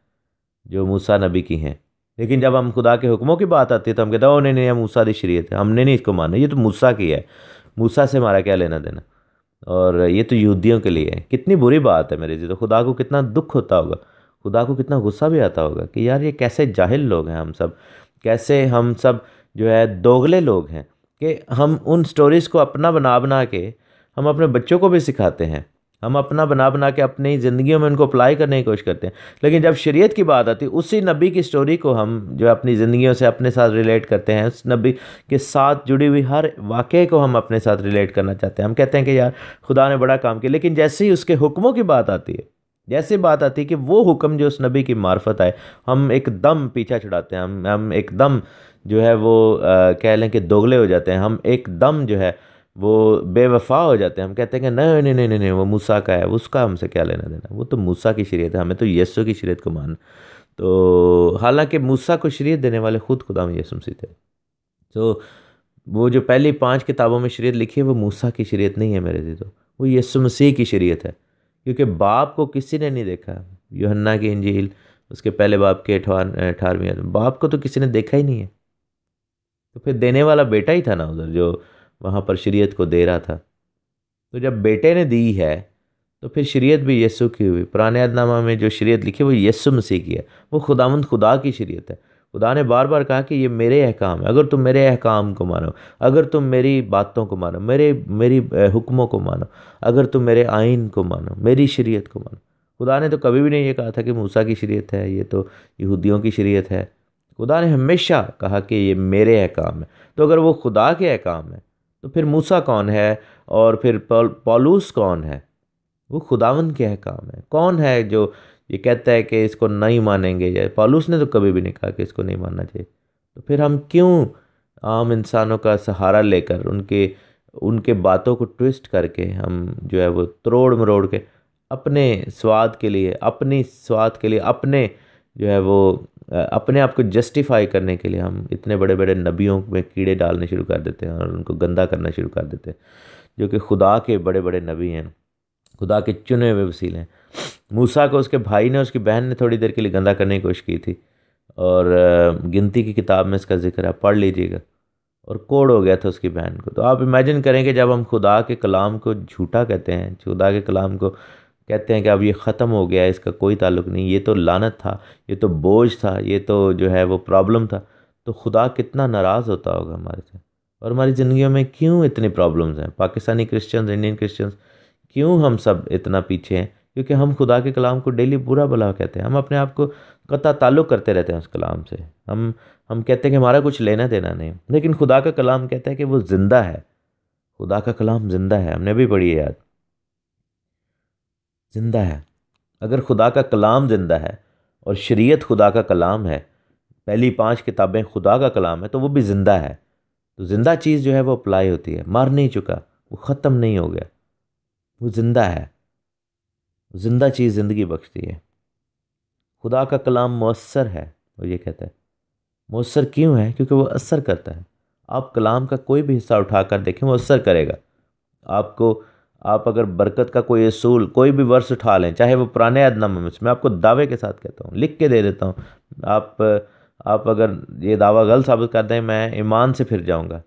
जो मूसा नबी की हैं। लेकिन जब हम खुदा के हुक्मों की बात आती है तो हम कहते हैं ओ नहीं नहीं, ये मूसा की शरीयत है, हमने नहीं इसको माना, ये तो मूसा की है, मूसा से हमारा क्या लेना देना, और ये तो यहूदियों के लिए है। कितनी बुरी बात है मेरे जी। तो खुदा को कितना दुख होता होगा, खुदा को कितना गुस्सा भी आता होगा कि यार ये कैसे जाहिल लोग हैं हम सब, कैसे हम सब जो है दोगले लोग हैं, कि हम उन स्टोरीज़ को अपना बना बना के हम अपने बच्चों को भी सिखाते हैं, हम अपना बना बना के अपनी ज़िंदगियों में उनको अप्लाई करने की कोशिश करते हैं। लेकिन जब शरीयत की बात आती है, उसी नबी की स्टोरी को हम जो अपनी ज़िंदगियों से अपने साथ रिलेट करते हैं, उस नबी के साथ जुड़ी हुई हर वाक़े को हम अपने साथ रिलेट करना चाहते हैं। हम कहते हैं कि यार खुदा ने बड़ा काम किया, लेकिन जैसे ही उसके हुक्मों की बात आती है, जैसे बात आती है कि वो हुक्म जो उस नबी की मार्फत आए, हम एकदम पीछा छुड़ाते हैं, हम एकदम जो है वो कह लें कि दोगले हो जाते हैं, हम एकदम जो है वो बेवफा हो जाते हैं। हम कहते हैं कि नहीं नहीं नहीं नहीं नहीं, वो मूसा का है, उसका हमसे क्या लेना देना, वो तो मूसा की शरीयत है, हमें तो यीशु की शरीयत को मान। तो हालांकि मूसा को शरीयत देने वाले खुद खुदा में यीशु मसीह थे। तो वो जो पहली 5 किताबों में शरीयत लिखी है वो मूसा की शरीयत नहीं है मेरे जी, तो वो यीशु मसीह की शरीयत है, क्योंकि बाप को किसी ने नहीं देखा। यूहन्ना की इंजील उसके पहले बाप के 18वें बाप को तो किसी ने देखा ही नहीं है। तो फिर देने वाला बेटा ही था ना उधर, जो वहाँ पर शरीयत को दे रहा था। तो जब बेटे ने दी है तो फिर शरीयत भी यीशु की हुई। पुराने अहदनामा में जो शरीयत लिखी है वो यीशु मसीह की है, वो खुदावंद खुदा की शरीयत है। खुदा ने बार बार कहा कि ये मेरे अहकाम है, अगर तुम मेरे अहकाम को मानो, अगर तुम मेरी बातों को मानो, मेरे मेरी हुक्मों को मानो, अगर तुम मेरे आइन को मानो, मेरी शरीयत को मानो। खुदा ने तो कभी भी नहीं ये कहा था कि मूसा की शरीयत है, ये तो यहूदियों की शरीयत है। खुदा ने हमेशा कहा कि ये मेरे अहकाम है। तो अगर वो खुदा के अहकाम है तो फिर मूसा कौन है और फिर पौलुस कौन है? वो खुदावन के अहकाम है। कौन है जो ये कहता है कि इसको नहीं मानेंगे? या पौलुस ने तो कभी भी नहीं कहा कि इसको नहीं मानना चाहिए। तो फिर हम क्यों आम इंसानों का सहारा लेकर उनके उनके बातों को ट्विस्ट करके हम जो है वो तरोड़ मरोड़ के अपने स्वाद के लिए, अपनी स्वाद के लिए, अपने जो है वो अपने आप को जस्टिफाई करने के लिए हम इतने बड़े बड़े नबियों में कीड़े डालने शुरू कर देते हैं और उनको गंदा करना शुरू कर देते हैं, जो कि खुदा के बड़े बड़े नबी हैं, खुदा के चुने हुए वसीले हैं। मूसा को उसके भाई ने, उसकी बहन ने थोड़ी देर के लिए गंदा करने की कोशिश की थी, और गिनती की किताब में इसका जिक्र है, पढ़ लीजिएगा। और कोड़ हो गया था उसकी बहन को। तो आप इमेजिन करें कि जब हम खुदा के कलाम को झूठा कहते हैं, खुदा के कलाम को कहते हैं कि अब ये ख़त्म हो गया है, इसका कोई ताल्लुक नहीं, ये तो लानत था, ये तो बोझ था, ये तो जो है वो प्रॉब्लम था, तो खुदा कितना नाराज़ होता होगा हमारे से। और हमारी ज़िंदगियों में क्यों इतनी प्रॉब्लम्स हैं? पाकिस्तानी क्रिश्चियंस, इंडियन क्रिश्चियंस, क्यों हम सब इतना पीछे हैं? क्योंकि हम खुदा के कलाम को डेली बुरा भला कहते हैं। हम अपने आप को कता ताल्लुक़ करते रहते हैं उस कलाम से। हम कहते हैं कि हमारा कुछ लेना देना नहीं, लेकिन खुदा का कलाम कहता है कि वो ज़िंदा है। खुदा का कलाम ज़िंदा है, हमने भी पढ़ी है याद, ज़िंदा है। अगर खुदा का कलाम ज़िंदा है और शरीयत खुदा का कलाम है, पहली 5 किताबें खुदा का कलाम है, तो वो भी ज़िंदा है। तो ज़िंदा चीज़ जो है वो अप्लाई होती है, मर नहीं चुका, वो ख़त्म नहीं हो गया, वो ज़िंदा है। ज़िंदा चीज़ ज़िंदगी बख्शती है। खुदा का कलाम मौसर है, वो ये कहता है। मौसर क्यों है? क्योंकि वो असर करता है। आप कलाम का कोई भी हिस्सा उठाकर देखें, वो असर करेगा आपको। आप अगर बरकत का कोई असूल, कोई भी वर्ष उठा लें, चाहे वो पुराने अहदनामे में, मैं आपको दावे के साथ कहता हूँ, लिख के दे देता हूँ। आप आप अगर ये दावा गलत साबित कर दें, मैं ईमान से फिर जाऊँगा,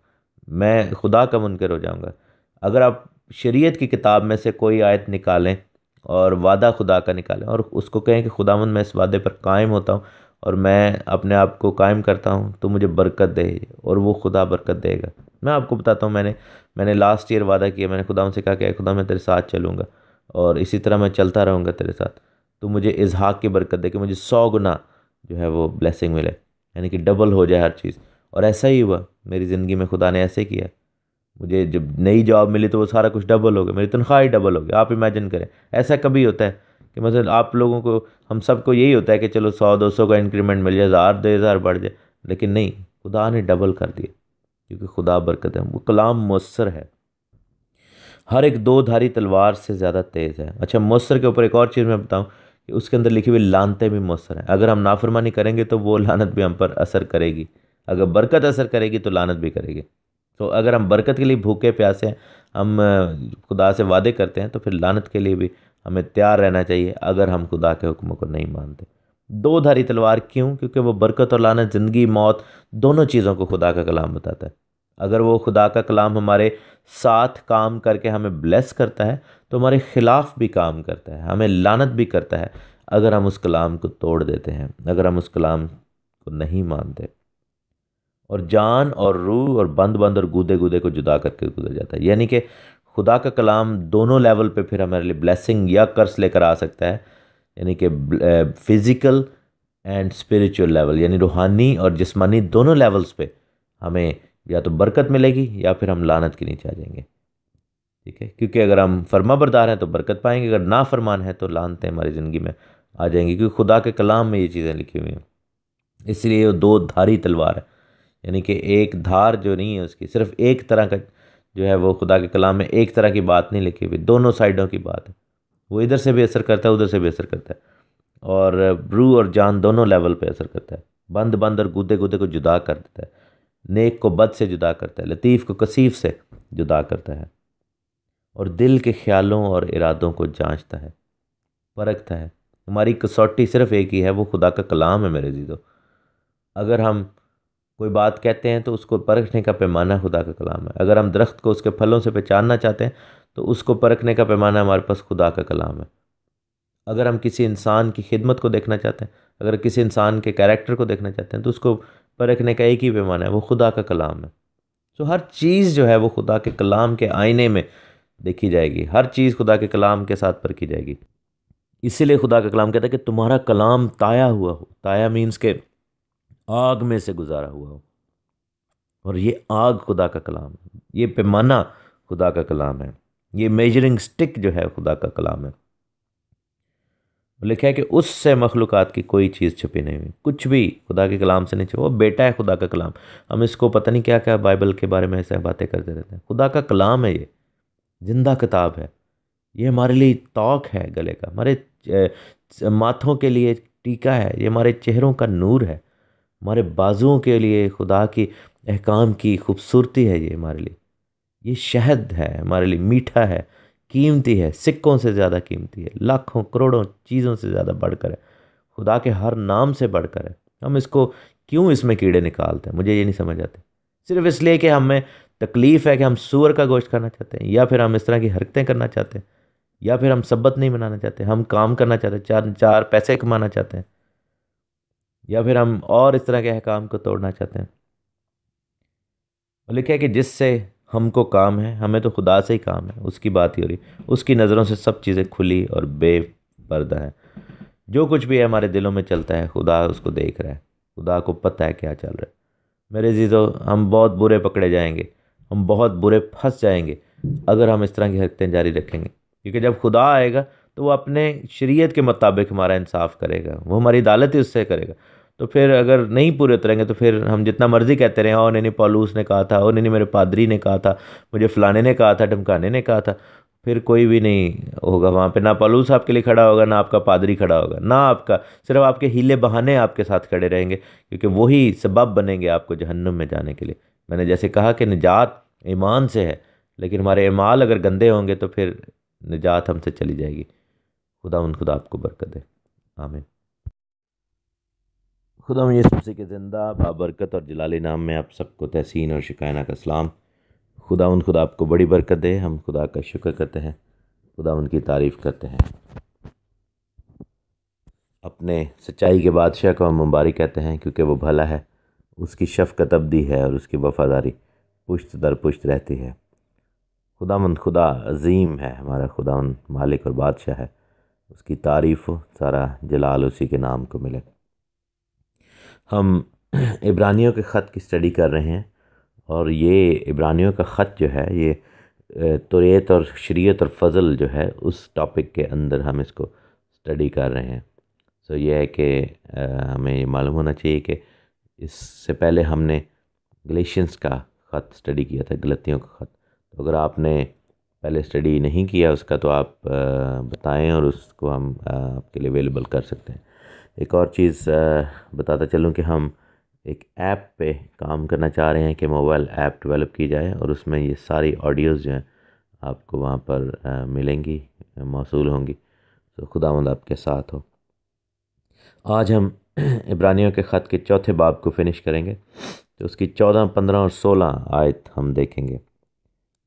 मैं खुदा का मुनकर हो जाऊँगा। अगर आप शरीयत की किताब में से कोई आयत निकालें और वादा खुदा का निकालें और उसको कहें कि खुदावंद मैं इस वादे पर कायम होता हूँ और मैं अपने आप को कायम करता हूँ, तो मुझे बरकत दे, और वो खुदा बरकत देगा। मैं आपको बताता हूँ, मैंने लास्ट ईयर वादा किया, मैंने खुदा से कहा कि खुदा मैं तेरे साथ चलूँगा और इसी तरह मैं चलता रहूँगा तेरे साथ, तो मुझे इजहाक की बरकत दे, कि मुझे 100 गुना जो है वो ब्लेसिंग मिले, यानी कि डबल हो जाए हर चीज़। और ऐसा ही हुआ मेरी ज़िंदगी में, खुदा ने ऐसे किया। मुझे जब नई जॉब मिली तो वो सारा कुछ डबल हो गया, मेरी तनख्वाह ही डबल हो गई। आप इमेजिन करें, ऐसा कभी होता है कि मतलब आप लोगों को, हम सबको यही होता है कि चलो 100-200 का इंक्रीमेंट मिल जाए, 1000-2000 बढ़ जाए, लेकिन नहीं, खुदा ने डबल कर दिया, क्योंकि खुदा बरकत है। वो कलाम मौसर है, हर एक 2 धारी तलवार से ज़्यादा तेज़ है। अच्छा, मौसर के ऊपर एक और चीज़ मैं बताऊँ कि उसके अंदर लिखी हुई लानतें भी मौसर हैं। अगर हम नाफरमानी करेंगे तो वो लानत भी हम पर असर करेगी, अगर बरकत असर करेगी तो लानत भी करेगी। तो अगर हम बरकत के लिए भूखे प्यासे हैं, हम खुदा से वादे करते हैं, तो फिर लानत के लिए भी हमें तैयार रहना चाहिए अगर हम खुदा के हुक्मों को नहीं मानते। 2 धारी तलवार क्यों? क्योंकि वो बरकत और लानत, ज़िंदगी मौत, दोनों चीज़ों को खुदा का कलाम बताता है। अगर वो खुदा का कलाम हमारे साथ काम करके हमें ब्लेस करता है, तो हमारे ख़िलाफ़ भी काम करता है, हमें लानत भी करता है अगर हम उस कलाम को तोड़ देते हैं, अगर हम उस कलाम को नहीं मानते। और जान और रूह और बंद बंद और गूदे गूदे को जुदा करके गुजर जाता है। यानी कि खुदा का कलाम दोनों लेवल पे फिर हमारे लिए ब्लेसिंग या कर्स लेकर आ सकता है, यानी कि फिज़िकल एंड स्पिरिचुअल लेवल, यानी रूहानी और जिस्मानी दोनों लेवल्स पे हमें या तो बरकत मिलेगी या फिर हम लानत के नीचे आ जाएंगे। ठीक है, क्योंकि अगर हम फर्मा बरदार हैं तो बरकत पाएंगे, अगर ना फरमान है तो लानतें हमारी ज़िंदगी में आ जाएंगी, क्योंकि खुदा के कलाम में ये चीज़ें लिखी हुई हैं। इसलिए वो 2 धारी तलवार है, यानी कि एक धार जो नहीं है उसकी, सिर्फ एक तरह का जो है वो खुदा के कलाम में एक तरह की बात नहीं लिखी हुई, दोनों साइडों की बात है। वो इधर से भी असर करता है, उधर से भी असर करता है, और रूह और जान दोनों लेवल पे असर करता है। बंद बंद और गूदे गूदे को जुदा कर देता है, नेक को बद से जुदा करता है, लतीफ़ को कसीफ से जुदा करता है, और दिल के ख्यालों और इरादों को जांचता है, परखता है। हमारी कसौटी सिर्फ एक ही है, वो खुदा का कलाम है मेरे जीजो। अगर हम कोई बात कहते हैं तो उसको परखने का पैमाना खुदा का कलाम है। अगर हम दरख्त को उसके फलों से पहचानना चाहते हैं तो उसको परखने का पैमाना हमारे पास खुदा का कलाम है। अगर हम किसी इंसान की खिदमत को देखना चाहते हैं, अगर किसी इंसान के कैरेक्टर को देखना चाहते हैं, तो उसको परखने का एक ही पैमाना है, वो खुदा का कलाम है। तो हर चीज़ जो है वो खुदा के कलाम के आईने में देखी जाएगी, हर चीज़ खुदा के कलाम के साथ परखी जाएगी। इसीलिए खुदा का कलाम कहता है कि तुम्हारा कलाम ताया हुआ हो। ताया मीन्स के आग में से गुजारा हुआ हो, और ये आग खुदा का कलाम है, ये पैमाना खुदा का कलाम है, ये मेजरिंग स्टिक जो है खुदा का कलाम है। लिखा है कि उससे मखलूक़ात की कोई चीज़ छुपी नहीं हुई, कुछ भी खुदा के कलाम से नहीं छुपा। वो बेटा है खुदा का कलाम। हम इसको पता नहीं क्या क्या बाइबल के बारे में ऐसे बातें करते रहते हैं। खुदा का कलाम है, ये जिंदा किताब है। ये हमारे लिए तौक है गले का, हमारे माथों के लिए टीका है, ये हमारे चेहरों का नूर है, हमारे बाजुओं के लिए खुदा की अहकाम की खूबसूरती है। ये हमारे लिए ये शहद है, हमारे लिए मीठा है, कीमती है, सिक्कों से ज़्यादा कीमती है, लाखों करोड़ों चीज़ों से ज़्यादा बढ़कर है, खुदा के हर नाम से बढ़कर है। हम इसको क्यों इसमें कीड़े निकालते हैं, मुझे ये नहीं समझ आते। सिर्फ इसलिए कि हमें तकलीफ़ है कि हम सूअर का गोश्त खाना चाहते हैं, या फिर हम इस तरह की हरकतें करना चाहते हैं, या फिर हम सब्बत नहीं मनाना चाहते, हम काम करना चाहते हैं, चार चार पैसे कमाना चाहते हैं, या फिर हम और इस तरह के अहकाम को तोड़ना चाहते हैं। और लिखा है कि जिससे हमको काम है, हमें तो खुदा से ही काम है, उसकी बात ही हो रही। उसकी नज़रों से सब चीज़ें खुली और बेपर्दा है। जो कुछ भी है हमारे दिलों में चलता है, खुदा उसको देख रहा है, खुदा को पता है क्या चल रहा है। मेरे जीजो, हम बहुत बुरे पकड़े जाएंगे, हम बहुत बुरे फंस जाएंगे अगर हम इस तरह की हरकतें जारी रखेंगे। क्योंकि जब खुदा आएगा तो वो अपने शरीयत के मुताबिक हमारा इंसाफ करेगा, वो हमारी अदालत ही उससे करेगा। तो फिर अगर नहीं पूरे उतरेंगे तो फिर हम जितना मर्जी कहते रहें, और नहीं पौलुस ने कहा था, और नहीं मेरे पादरी ने कहा था, मुझे फलाने ने कहा था, ढमकाने ने कहा था, फिर कोई भी नहीं होगा वहाँ पे। ना पौलुस आपके लिए खड़ा होगा, ना आपका पादरी खड़ा होगा, ना आपका, सिर्फ आपके हीले बहाने आपके साथ खड़े रहेंगे, क्योंकि वही सबब बनेंगे आपको जहन्नुम में जाने के लिए। मैंने जैसे कहा कि निजात ईमान से है, लेकिन हमारे ईमाल अगर गंदे होंगे तो फिर निजात हमसे चली जाएगी। खुदा आपको बरकत दे, आमीन। खुदा यीशु मसीह के ज़िंदा बाबरकत और जलाली नाम में आप सबको तहसीन और शिकायना का सलाम। खुदा आपको बड़ी बरकत दे। हम खुदा का शुक्र करते हैं, खुदा उनकी तारीफ़ करते हैं। अपने सच्चाई के बादशाह को हम मुबारक कहते हैं, क्योंकि वो भला है, उसकी शफ़क़त अबदी है और उसकी वफ़ादारी पुश्त दर पुश्त रहती है। खुदा अज़ीम है, हमारा खुदावंद मालिक और बादशाह है। उसकी तारीफ़ हो, सारा जलाल उसी के नाम को मिले। हम इब्रानियों के ख़त की स्टडी कर रहे हैं, और ये इब्रानियों का ख़त जो है ये तौरात और शरीयत और फ़ज़ल जो है उस टॉपिक के अंदर हम इसको स्टडी कर रहे हैं। सो ये है कि हमें ये मालूम होना चाहिए कि इससे पहले हमने गलेशियंस का ख़त स्टडी किया था, गलतियों का ख़त। तो अगर आपने पहले स्टडी नहीं किया उसका तो आप बताएं, और उसको हम आपके लिए अवेलेबल कर सकते हैं। एक और चीज़ बताता चलूँ कि हम एक ऐप पे काम करना चाह रहे हैं कि मोबाइल ऐप डेवलप की जाए, और उसमें ये सारी ऑडियोज़ जो हैं आपको वहाँ पर मिलेंगी, मौसूल होंगी। तो खुदावंद आपके साथ हो। आज हम इब्रानियों के ख़त के चौथे बाब को फिनिश करेंगे, तो उसकी 14, 15 और 16 आयत हम देखेंगे।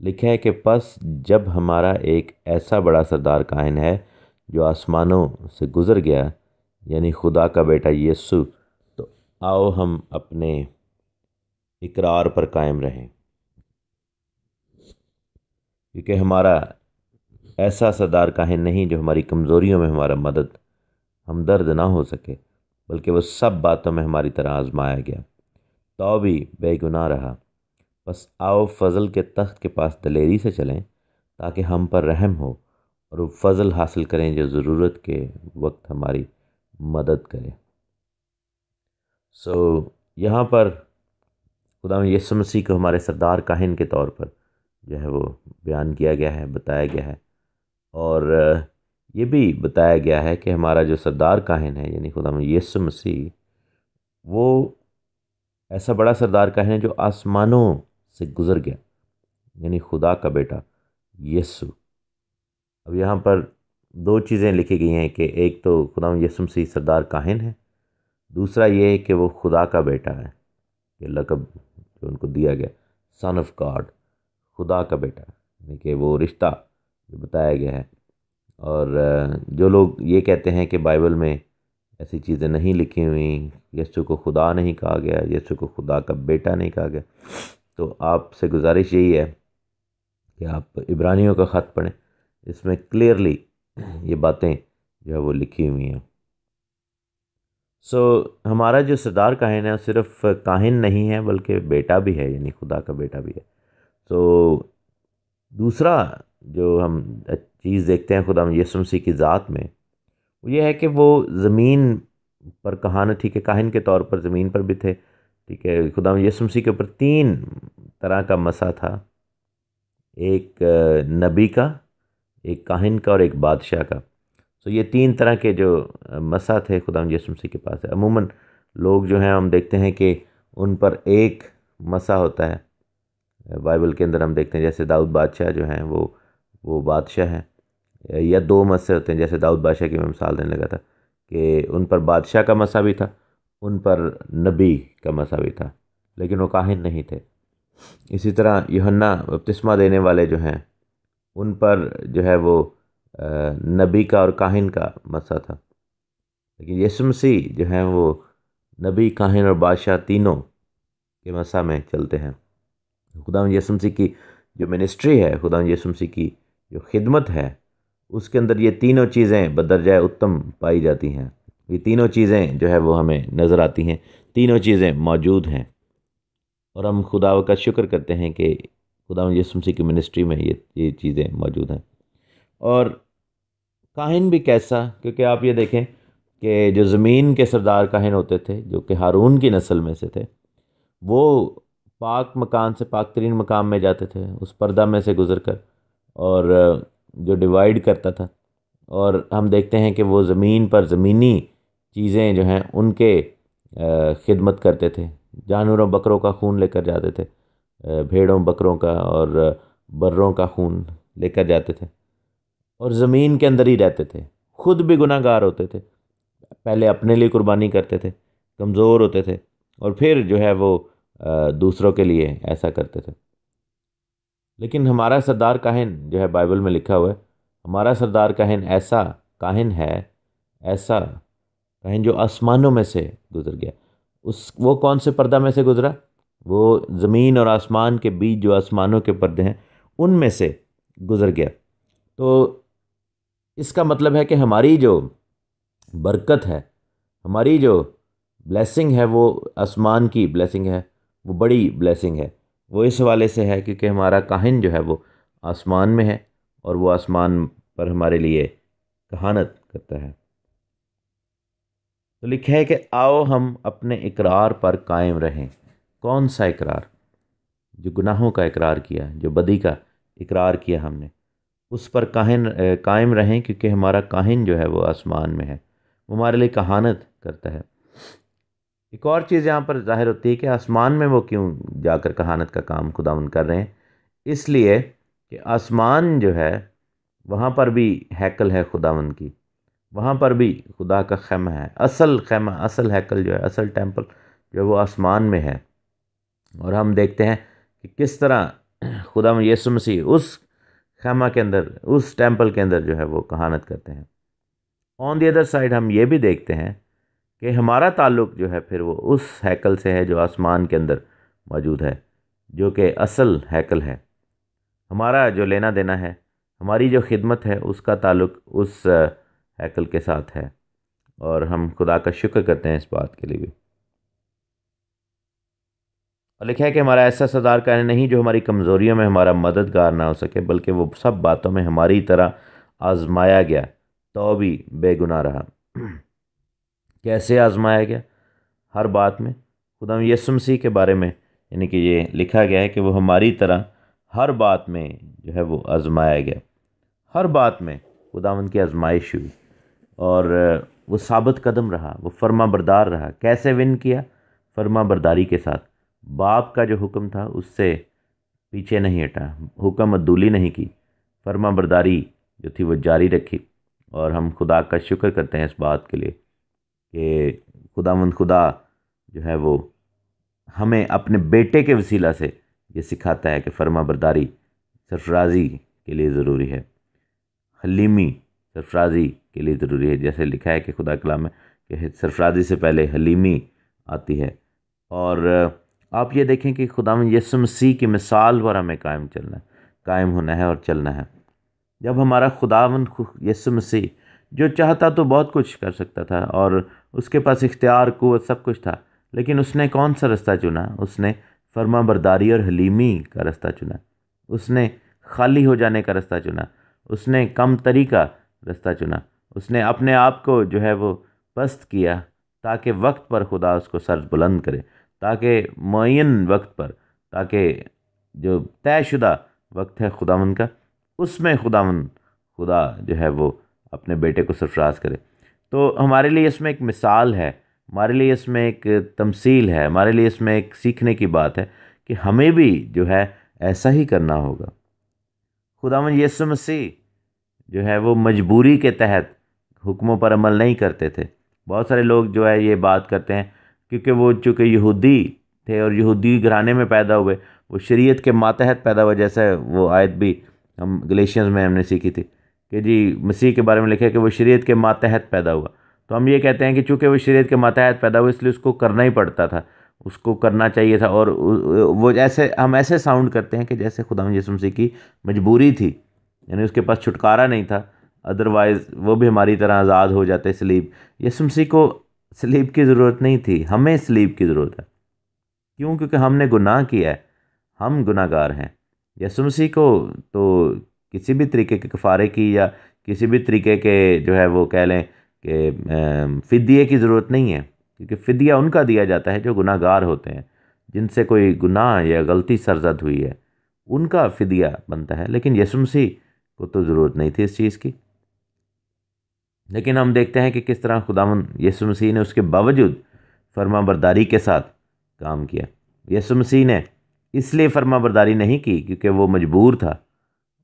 लिखा है कि बस जब हमारा एक ऐसा बड़ा सरदार कायन है जो आसमानों से गुज़र गया, यानी खुदा का बेटा यीशु, तो आओ हम अपने इकरार पर कायम रहें। क्योंकि हमारा ऐसा सरदार कायन नहीं जो हमारी कमज़ोरियों में हमारा मदद हमदर्द ना हो सके, बल्कि वो सब बातों में हमारी तरह आजमाया गया, तो भी बेगुनाह रहा। बस आओ फ़ज़ल के तख्त के पास दलेरी से चलें, ताकि हम पर रहम हो और वो फ़ज़ल हासिल करें जो ज़रूरत के वक्त हमारी मदद करे। यहाँ पर खुदा यीशु मसीह को हमारे सरदार काहिन के तौर पर जो है वो बयान किया गया है, बताया गया है। और ये भी बताया गया है कि हमारा जो सरदार काहिन है, यानी खुदा यीशु मसीह, वो ऐसा बड़ा सरदार काहिन है जो आसमानों से गुज़र गया, यानी खुदा का बेटा यीशु। अब यहाँ पर दो चीज़ें लिखी गई हैं कि एक तो खुदा यीशु मसीह सरदार काहिन है, दूसरा ये है कि वो खुदा का बेटा है। ये लक़ब जो उनको दिया गया, सन ऑफ गॉड, खुदा का बेटा, यानी कि वो रिश्ता जो बताया गया है। और जो लोग ये कहते हैं कि बाइबल में ऐसी चीज़ें नहीं लिखी हुई, यीशु को खुदा नहीं कहा गया, यीशु को खुदा का बेटा नहीं कहा गया, तो आपसे गुजारिश यही है कि आप इब्रानियों का ख़त पढ़ें। इसमें क्लियरली ये बातें जो है वो लिखी हुई हैं। हमारा जो सरदार काहिन है वो सिर्फ काहिन नहीं है बल्कि बेटा भी है, यानी खुदा का बेटा भी है। दूसरा जो हम चीज़ देखते हैं खुदा यीशु मसीह की ज़ात में, वो ये है कि वो ज़मीन पर ठीक है, काहिन के तौर पर ज़मीन पर भी थे। ठीक है, खुदा यीशु मसीह के ऊपर 3 तरह का मसा था, एक नबी का, एक काहिन का और एक बादशाह का। ये 3 तरह के जो मसा थे खुदा यीशु मसीह के पास है। अमूमन लोग जो हैं हम देखते हैं कि उन पर एक मसा होता है। बाइबल के अंदर हम देखते हैं जैसे दाऊद बादशाह जो हैं वो बादशाह हैं, या 2 मस्से होते हैं। जैसे दाऊद बादशाह की मैं मिसाल देने लगा था कि उन पर बादशाह का मसा भी था, उन पर नबी का मसा भी था, लेकिन वो काहिन नहीं थे। इसी तरह यूहन्ना बपतिस्मा देने वाले जो हैं उन पर जो है वो नबी का और काहिन का मसा था, लेकिन यीशु मसीह जो है वो नबी, काहिन और बादशाह तीनों के मसा में चलते हैं। खुदा यीशु मसीह की जो मिनिस्ट्री है, खुदा यीशु मसीह की जो खिदमत है, उसके अंदर ये तीनों चीज़ें बदरजाए उत्तम पाई जाती हैं। ये तीनों चीज़ें जो है वो हमें नज़र आती हैं, तीनों चीज़ें मौजूद हैं, और हम खुदा का शुक्र करते हैं कि खुदा यीशु मसीह की मिनिस्ट्री में ये चीज़ें मौजूद हैं। और काहिन भी कैसा, क्योंकि आप ये देखें कि जो ज़मीन के सरदार काहिन होते थे जो कि हारून की नस्ल में से थे, वो पाक मकान से पाक तरीन मकाम में जाते थे, उस पर्दा में से गुज़र कर, और जो डिवाइड करता था। और हम देखते हैं कि वो ज़मीन पर ज़मीनी चीज़ें जो हैं उनके खिदमत करते थे। जानवरों बकरों का खून लेकर जाते थे, भेड़ों बकरों का और बर्रों का खून लेकर जाते थे, और ज़मीन के अंदर ही रहते थे। खुद भी गुनाहगार होते थे, पहले अपने लिए कुर्बानी करते थे, कमज़ोर होते थे, और फिर जो है वो दूसरों के लिए ऐसा करते थे। लेकिन हमारा सरदार काहिन जो है, बाइबल में लिखा हुआ है, हमारा सरदार काहिन ऐसा काहिन है, ऐसा काहिन जो आसमानों में से गुजर गया। वो कौन से पर्दा में से गुजरा? वो ज़मीन और आसमान के बीच जो आसमानों के पर्दे हैं उनमें से गुजर गया। तो इसका मतलब है कि हमारी जो बरकत है, हमारी जो ब्लेसिंग है, वो आसमान की ब्लेसिंग है, वो बड़ी ब्लेसिंग है। वो इस वाले से है क्योंकि हमारा काहिन जो है वो आसमान में है, और वो आसमान पर हमारे लिए कहानत करता है। तो लिखा है कि आओ हम अपने इकरार पर कायम रहें। कौन सा इकरार? जो गुनाहों का इकरार किया, जो बदी का इकरार किया हमने, उस पर कायम रहें, क्योंकि हमारा काहिन जो है वो आसमान में है, वो हमारे लिए कहानत करता है। एक और चीज़ यहाँ पर जाहिर होती है कि आसमान में वो क्यों जाकर कहानत का काम खुदावंद कर रहे हैं। इसलिए कि आसमान जो है वहाँ पर भी हैकल है खुदावंद की, वहाँ पर भी खुदा का खैमा है। असल खैमा, असल हैकल जो है, असल टेंपल जो है वो आसमान में है। और हम देखते हैं कि किस तरह खुदा यीशु मसीह उस खैमा के अंदर, उस टेंपल के अंदर जो है वो कहानत करते हैं। ऑन दी अदर साइड हम ये भी देखते हैं कि हमारा ताल्लुक़ जो है फिर वो उस हैकल से है जो आसमान के अंदर मौजूद है, जो कि असल हैकल है। हमारा जो लेना देना है, हमारी जो खिदमत है, उसका ताल्लुक़ उस हैकल के साथ है, और हम खुदा का शुक्र करते हैं इस बात के लिए भी। और लिखा है कि हमारा ऐसा सरदार काहिन नहीं जो हमारी कमज़ोरियों में हमारा मददगार ना हो सके, बल्कि वो सब बातों में हमारी तरह आजमाया गया तो भी बेगुनाह रहा। कैसे आजमाया गया? हर बात में। खुदा यीशु मसीह के बारे में यानी कि ये लिखा गया है कि वो हमारी तरह हर बात में जो है वो आजमाया गया। हर बात में खुदावंद की आजमाइश हुई, और वो साबित कदम रहा, वो फर्मा बरदार रहा। कैसे विन किया? फर्मा बरदारी के साथ। बाप का जो हुक्म था उससे पीछे नहीं हटा, हुक्म अदूली नहीं की, फर्मा बरदारी जो थी वो जारी रखी। और हम खुदा का शुक्र करते हैं इस बात के लिए कि खुदा जो है वो हमें अपने बेटे के वसीला से ये सिखाता है कि फर्मा बरदारी सरफराजी के लिए ज़रूरी है, हलीमी सरफराजी के लिए ज़रूरी है। जैसे लिखा है कि खुदा कलाम में कि सरफराजी से पहले हलीमी आती है। और आप ये देखें कि खुदावंद यीशु मसीह की मिसाल पर हमें कायम चलना है, कायम होना है और चलना है। जब हमारा खुदावंद यीशु मसीह जो चाहता तो बहुत कुछ कर सकता था और उसके पास इख्तियार कुव्वत सब कुछ था, लेकिन उसने कौन सा रास्ता चुना? उसने फर्मा बरदारी और हलीमी का रास्ता चुना। उसने खाली हो जाने का रास्ता चुना। उसने कम तरी का रास्ता चुना। उसने अपने आप को जो है वो पस्त किया ताकि वक्त पर खुदा उसको सर बुलंद करे, ताकि मुअय्यन वक्त पर, ताकि जो तयशुदा वक्त है खुदावन का, उसमें खुदा जो है वो अपने बेटे को सरफराज करे। तो हमारे लिए इसमें एक मिसाल है, हमारे लिए इसमें एक तमसील है, हमारे लिए इसमें एक सीखने की बात है कि हमें भी जो है ऐसा ही करना होगा। खुदावन यीशु मसीह जो है वो मजबूरी के तहत हुक्मों पर अमल नहीं करते थे। बहुत सारे लोग जो है ये बात करते हैं क्योंकि वो चूँकि यहूदी थे और यहूदी घराने में पैदा हुए, वो शरीयत के मातहत पैदा हुए। जैसे वो आयत भी हम गलेशियंस में हमने सीखी थी कि जी मसीह के बारे में लिखा है कि वो शरीयत के मातहत पैदा हुआ। तो हम ये कहते हैं कि चूँकि वो शरीयत के मातहत पैदा हुआ इसलिए उसको करना ही पड़ता था, उसको करना चाहिए था। और वो ऐसे हम ऐसे साउंड करते हैं कि जैसे खुदा यीशु मसीह की मजबूरी थी, यानी उसके पास छुटकारा नहीं था, अदरवाइज़ वो भी हमारी तरह आज़ाद हो जाते सलीब। यीशु मसीह को सलीब की ज़रूरत नहीं थी, हमें सलीब की ज़रूरत है। क्यों? क्योंकि हमने गुनाह किया है, हम गुनाहगार हैं। यीशु मसीह को तो किसी भी तरीके के कफ़ारे की या किसी भी तरीके के जो है वो कह लें कि फ़िदिये की ज़रूरत नहीं है, क्योंकि फ़िदिया उनका दिया जाता है जो गुनाहगार होते हैं, जिनसे कोई गुनाह या गलती सरजद हुई है, उनका फ़िदिया बनता है। लेकिन यीशु मसीह को तो ज़रूरत नहीं थी इस चीज़ की। लेकिन हम देखते हैं कि किस तरह खुदावन यीशु मसीह ने उसके बावजूद फर्मा बरदारी के साथ काम किया। यीशु मसीह ने इसलिए फर्मा बरदारी नहीं की क्योंकि वो मजबूर था,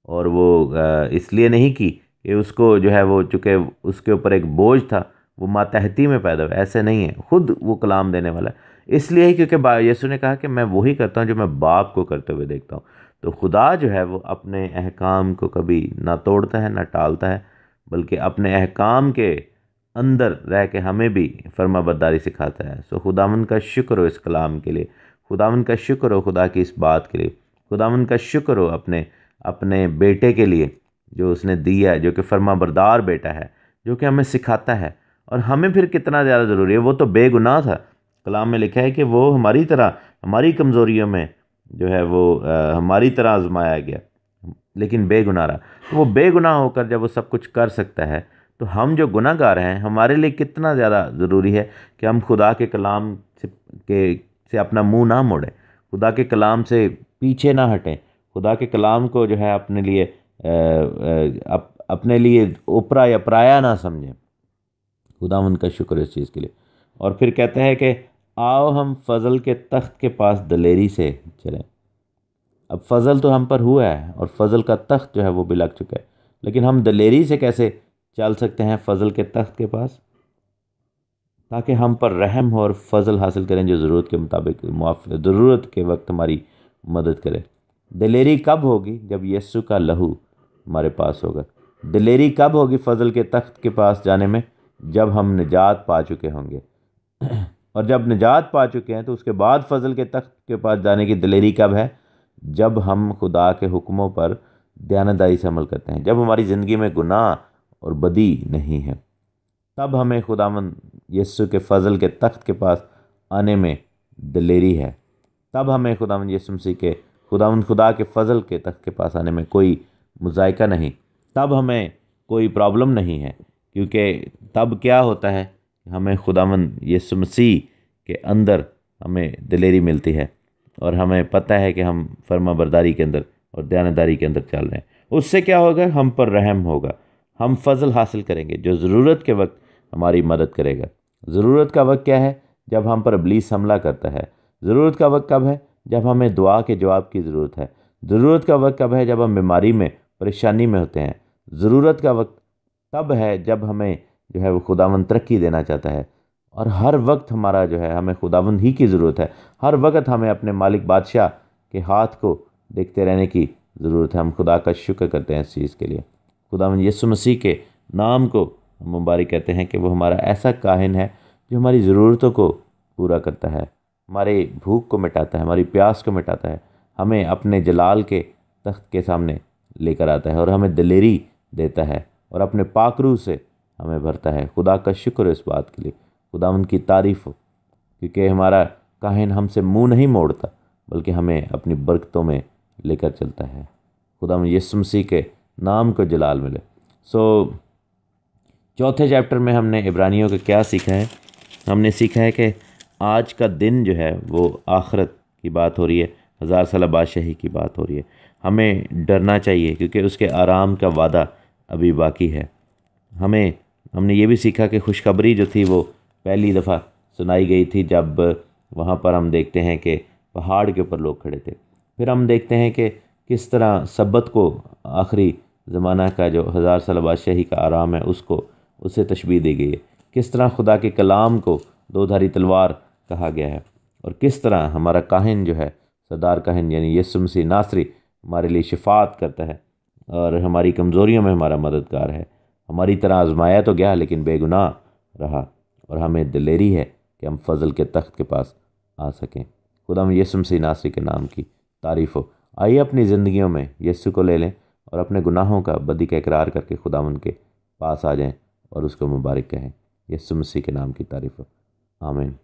और वो इसलिए नहीं की कि उसको जो है वो चूँकि उसके ऊपर एक बोझ था, वो मातहती में पैदा हुआ। ऐसे नहीं है, खुद वो कलाम देने वाला है। इसलिए ही क्योंकि यीशु ने कहा कि मैं वही करता हूँ जो मैं बाप को करते हुए देखता हूँ। तो खुदा जो है वो अपने अहकाम को कभी ना तोड़ता है ना टालता है, बल्कि अपने अहकाम के अंदर रह के हमें भी फर्मा बरदारी सिखाता है। सो खुदावन का शुक्र हो इस कलाम के लिए, खुदावन का शुक्र हो खुदा की इस बात के लिए, खुदावन का शुक्र हो अपने अपने बेटे के लिए जो उसने दिया है, जो कि फर्मा बरदार बेटा है, जो कि हमें सिखाता है। और हमें फिर कितना ज़्यादा ज़रूरी है, वो तो बेगुनाह था। कलाम में लिखा है कि वो हमारी तरह हमारी कमज़ोरियों में जो है वो हमारी तरह आजमाया गया, लेकिन बेगुनाह रहा। तो वो बेगुनाह होकर जब वो सब कुछ कर सकता है, तो हम जो गुनाहगार हैं हमारे लिए कितना ज़्यादा ज़रूरी है कि हम खुदा के कलाम से अपना मुंह ना मोड़ें, खुदा के कलाम से पीछे ना हटें, खुदा के कलाम को जो है अपने लिए अपने लिए ऊपरा या पराया ना समझें। खुदा उनका शुक्र इस चीज़ के लिए। और फिर कहते हैं कि आओ हम फ़ज़ल के तख्त के पास दलेरी से चलें। अब फ़ज़ल तो हम पर हुआ है और फ़ज़ल का तख्त जो है वो भी लग चुका है, लेकिन हम दलेरी से कैसे चल सकते हैं फ़ज़ल के तख्त के पास? ताकि हम पर रहम हो और फ़ज़ल हासिल करें जो ज़रूरत के मुताबिक ज़रूरत के वक्त हमारी मदद करे। दलेरी कब होगी? जब यीशु का लहू हमारे पास होगा। दलेरी कब होगी फ़ज़ल के तख्त के पास जाने में? जब हम निजात पा चुके होंगे। और जब निजात पा चुके हैं तो उसके बाद फ़ज़ल के तख्त के पास जाने की दलेरी कब है? जब हम खुदा के हुक्मों पर दयानतदारी से अमल करते हैं, जब हमारी ज़िंदगी में गुनाह और बदी नहीं है, तब हमें खुदावंद यीशु के फ़ज़ल के तख्त के पास आने में दलेरी है। तब हमें खुदावंद यीशु मसीह के खुदा के फ़ज़ल के तख्त के पास आने में कोई मुज़ायका नहीं, तब हमें कोई प्रॉब्लम नहीं है। क्योंकि तब क्या होता है, हमें खुदावंद यीशु मसीह के अंदर हमें दिलेरी मिलती है और हमें पता है कि हम फर्मा बरदारी के अंदर और दयानतदारी के अंदर चल रहे हैं। उससे क्या होगा? हम पर रहम होगा, हम फ़ज़ल हासिल करेंगे जो ज़रूरत के वक्त हमारी मदद करेगा। ज़रूरत का वक्त क्या है? जब हम पर इब्लीस हमला करता है। ज़रूरत का वक्त कब है? जब हमें दुआ के जवाब की ज़रूरत है। ज़रूरत का वक्त कब है? जब हम बीमारी में परेशानी में होते हैं। ज़रूरत का वक्त तब है जब हमें जो है वो खुदावंद तरक्की देना चाहता है। और हर वक्त हमारा जो है हमें खुदावंद ही की ज़रूरत है। हर वक्त हमें अपने मालिक बादशाह के हाथ को देखते रहने की ज़रूरत है। हम खुदा का शुक्र करते हैं इस चीज़ के लिए। खुदावंद यीशु मसीह के नाम को हम मुबारक कहते हैं कि वो हमारा ऐसा काहिन है जो हमारी ज़रूरतों को पूरा करता है, हमारे भूख को मिटाता है, हमारी प्यास को मिटाता है, हमें अपने जलाल के तख्त के सामने लेकर आता है और हमें दिलेरी देता है और अपने पाक रूह से हमें भरता है। खुदा का शुक्र है इस बात के लिए, खुदा उनकी तारीफ़ हो, क्योंकि हमारा काहिन हमसे मुंह नहीं मोड़ता बल्कि हमें अपनी बरकतों में लेकर चलता है। खुदा यीशु मसीह के नाम को जलाल मिले। चौथे चैप्टर में हमने इब्रानियों का क्या सीखा है? हमने सीखा है कि आज का दिन जो है वो आखिरत की बात हो रही है, 1000 साल बादशाही की बात हो रही है। हमें डरना चाहिए क्योंकि उसके आराम का वादा अभी बाकी है। हमने ये भी सीखा कि खुशखबरी जो थी वो पहली दफ़ा सुनाई गई थी जब वहाँ पर हम देखते हैं कि पहाड़ के ऊपर लोग खड़े थे। फिर हम देखते हैं कि किस तरह सब्बत को आखिरी ज़माना का जो 1000 साल बादशाही का आराम है उससे तशबीह दी गई है। किस तरह खुदा के कलाम को दो-धारी तलवार कहा गया है और किस तरह हमारा काहिन जो है, सरदार काहिन यानी यीशु मसीह नासरी, हमारे लिए शिफात करता है और हमारी कमज़ोरियों में हमारा मददगार है। हमारी तरह आजमाया तो गया लेकिन बेगुनाह रहा और हमें दिलेरी है कि हम फजल के तख्त के पास आ सकें। खुदा यीशु मसीह नासरी के नाम की तारीफ़ हो। आइए अपनी ज़िंदगियों में यीशु को ले लें और अपने गुनाहों का बदी का इकरार करके खुदा उनके पास आ जाएं और उसको मुबारक कहें। यीशु मसीह के नाम की तारीफ़ हो। आमीन।